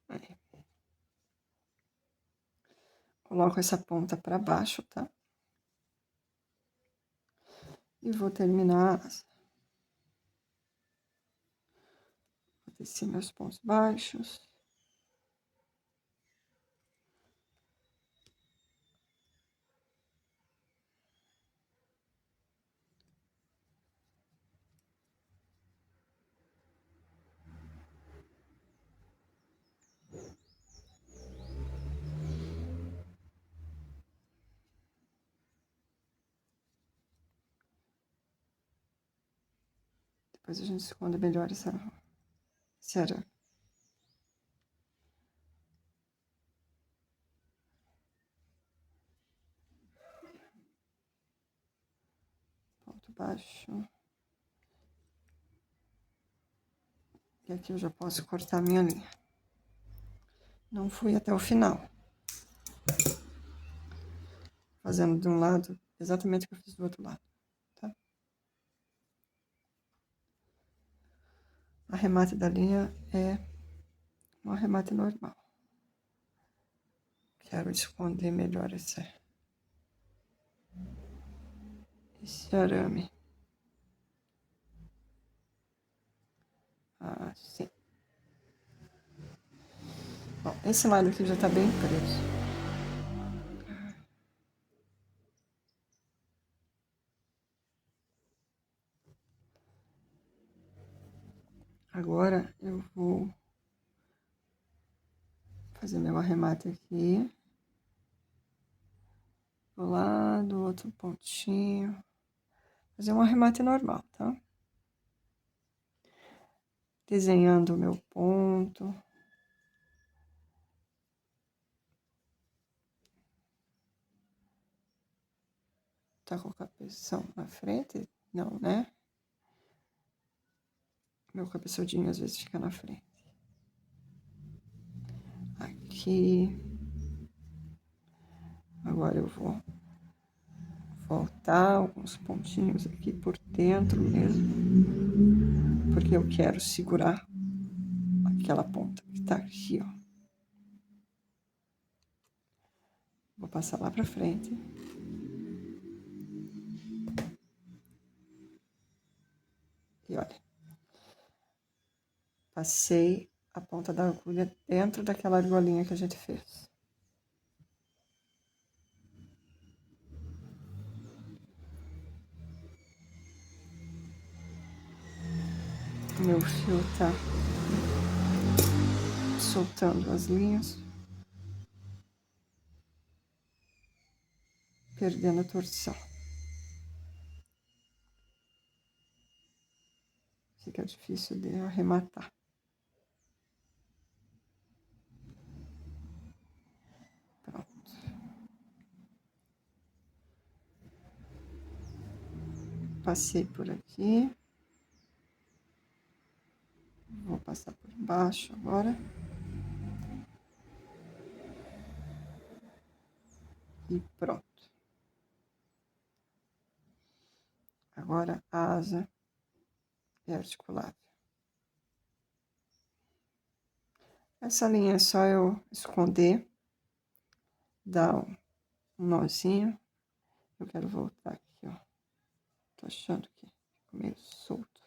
Aí. Coloco essa ponta para baixo, tá? E vou terminar. Vou descer meus pontos baixos. Depois a gente esconde melhor esse arame. Ponto baixo. E aqui eu já posso cortar minha linha. Não fui até o final. Fazendo de um lado exatamente o que eu fiz do outro lado, tá? O arremate da linha é um arremate normal. Quero esconder melhor esse arame. Assim. Bom, esse lado aqui já tá bem preso. Agora eu vou fazer meu arremate aqui. Vou lá do outro pontinho. Fazer um arremate normal, tá? Desenhando o meu ponto. Tá com o cabeção na frente? Não, né? Meu cabeçudinho às vezes fica na frente. Aqui. Agora eu vou voltar alguns pontinhos aqui por dentro mesmo. Porque eu quero segurar aquela ponta que tá aqui, ó. Vou passar lá pra frente. E olha. Passei a ponta da agulha dentro daquela argolinha que a gente fez. Meu fio tá soltando as linhas, perdendo a torção. Fica difícil de arrematar. Pronto. Passei por aqui. Vou passar por baixo agora. E pronto. Agora a asa é articulável. Essa linha é só eu esconder, dar um nozinho. Eu quero voltar aqui, ó. Tô achando que ficou meio solto.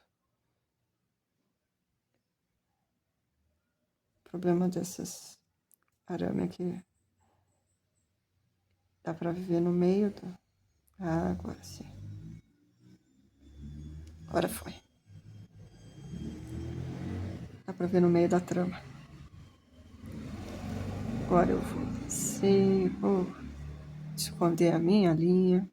O problema dessas arame aqui, dá pra viver no meio do... Ah, agora sim. Agora foi. Dá pra ver no meio da trama. Agora eu vou descer, vou esconder a minha linha.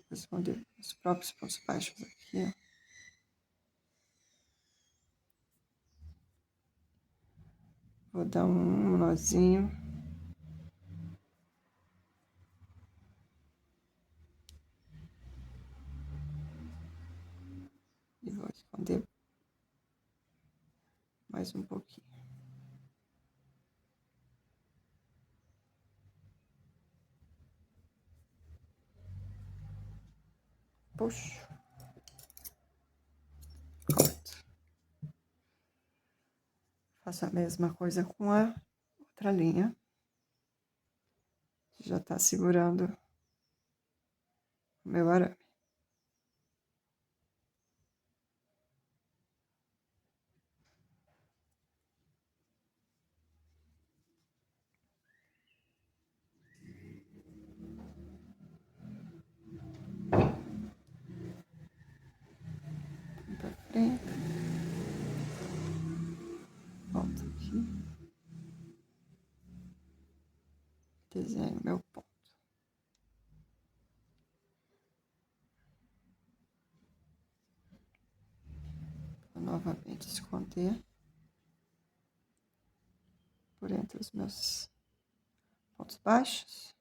Vou esconder os próprios pontos baixos aqui, ó. Vou dar um nozinho. E vou esconder mais um pouquinho. Puxo. Corto. Faço a mesma coisa com a outra linha. Já tá segurando o meu arame. Vem pra frente. Volto aqui. Desenho meu ponto. Vou novamente esconder por entre os meus pontos baixos.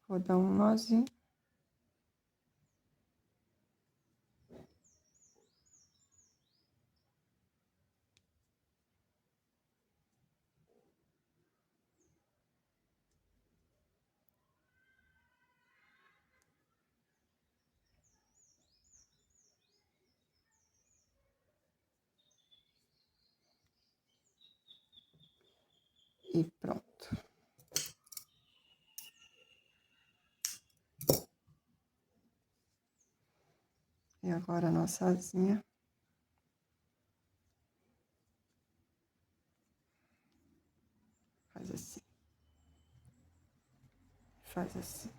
Vou dar um nozinho. E pronto. E agora a nossa asinha. Faz assim. Faz assim.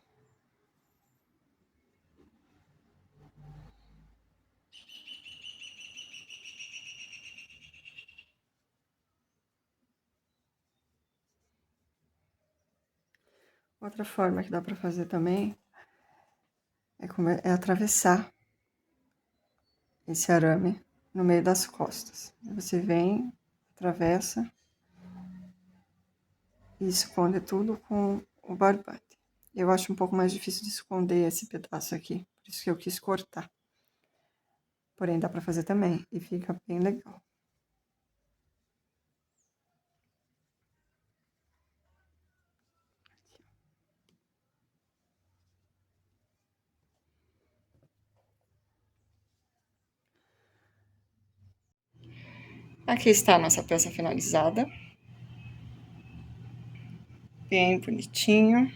Outra forma que dá para fazer também é atravessar esse arame no meio das costas. Você vem, atravessa e esconde tudo com o barbante. Eu acho um pouco mais difícil de esconder esse pedaço aqui, por isso que eu quis cortar. Porém, dá para fazer também e fica bem legal. Aqui está a nossa peça finalizada. Bem bonitinho.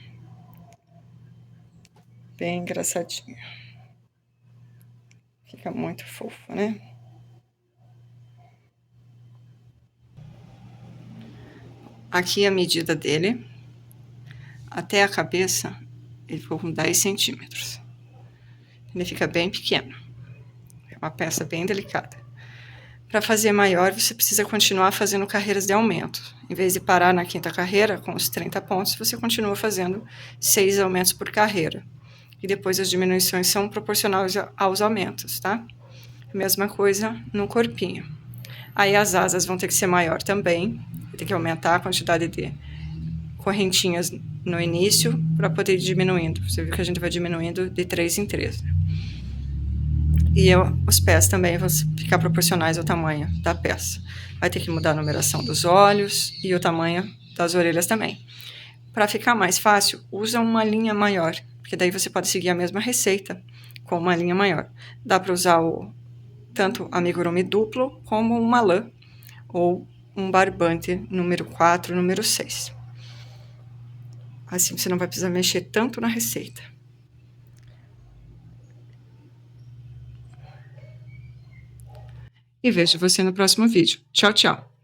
Bem engraçadinho. Fica muito fofo, né? Aqui a medida dele. Até a cabeça, ele ficou com 10 centímetros. Ele fica bem pequeno. É uma peça bem delicada. Para fazer maior, você precisa continuar fazendo carreiras de aumento. Em vez de parar na quinta carreira, com os 30 pontos, você continua fazendo 6 aumentos por carreira. E depois as diminuições são proporcionais aos aumentos, tá? Mesma coisa no corpinho. Aí as asas vão ter que ser maior também. Vai ter que aumentar a quantidade de correntinhas no início para poder ir diminuindo. Você viu que a gente vai diminuindo de 3 em 3. E os pés também vão ficar proporcionais ao tamanho da peça. Vai ter que mudar a numeração dos olhos e o tamanho das orelhas também. Para ficar mais fácil, usa uma linha maior, porque daí você pode seguir a mesma receita com uma linha maior. Dá para usar tanto amigurumi duplo como uma lã ou um barbante número 4, número 6. Assim você não vai precisar mexer tanto na receita. E vejo você no próximo vídeo. Tchau, tchau!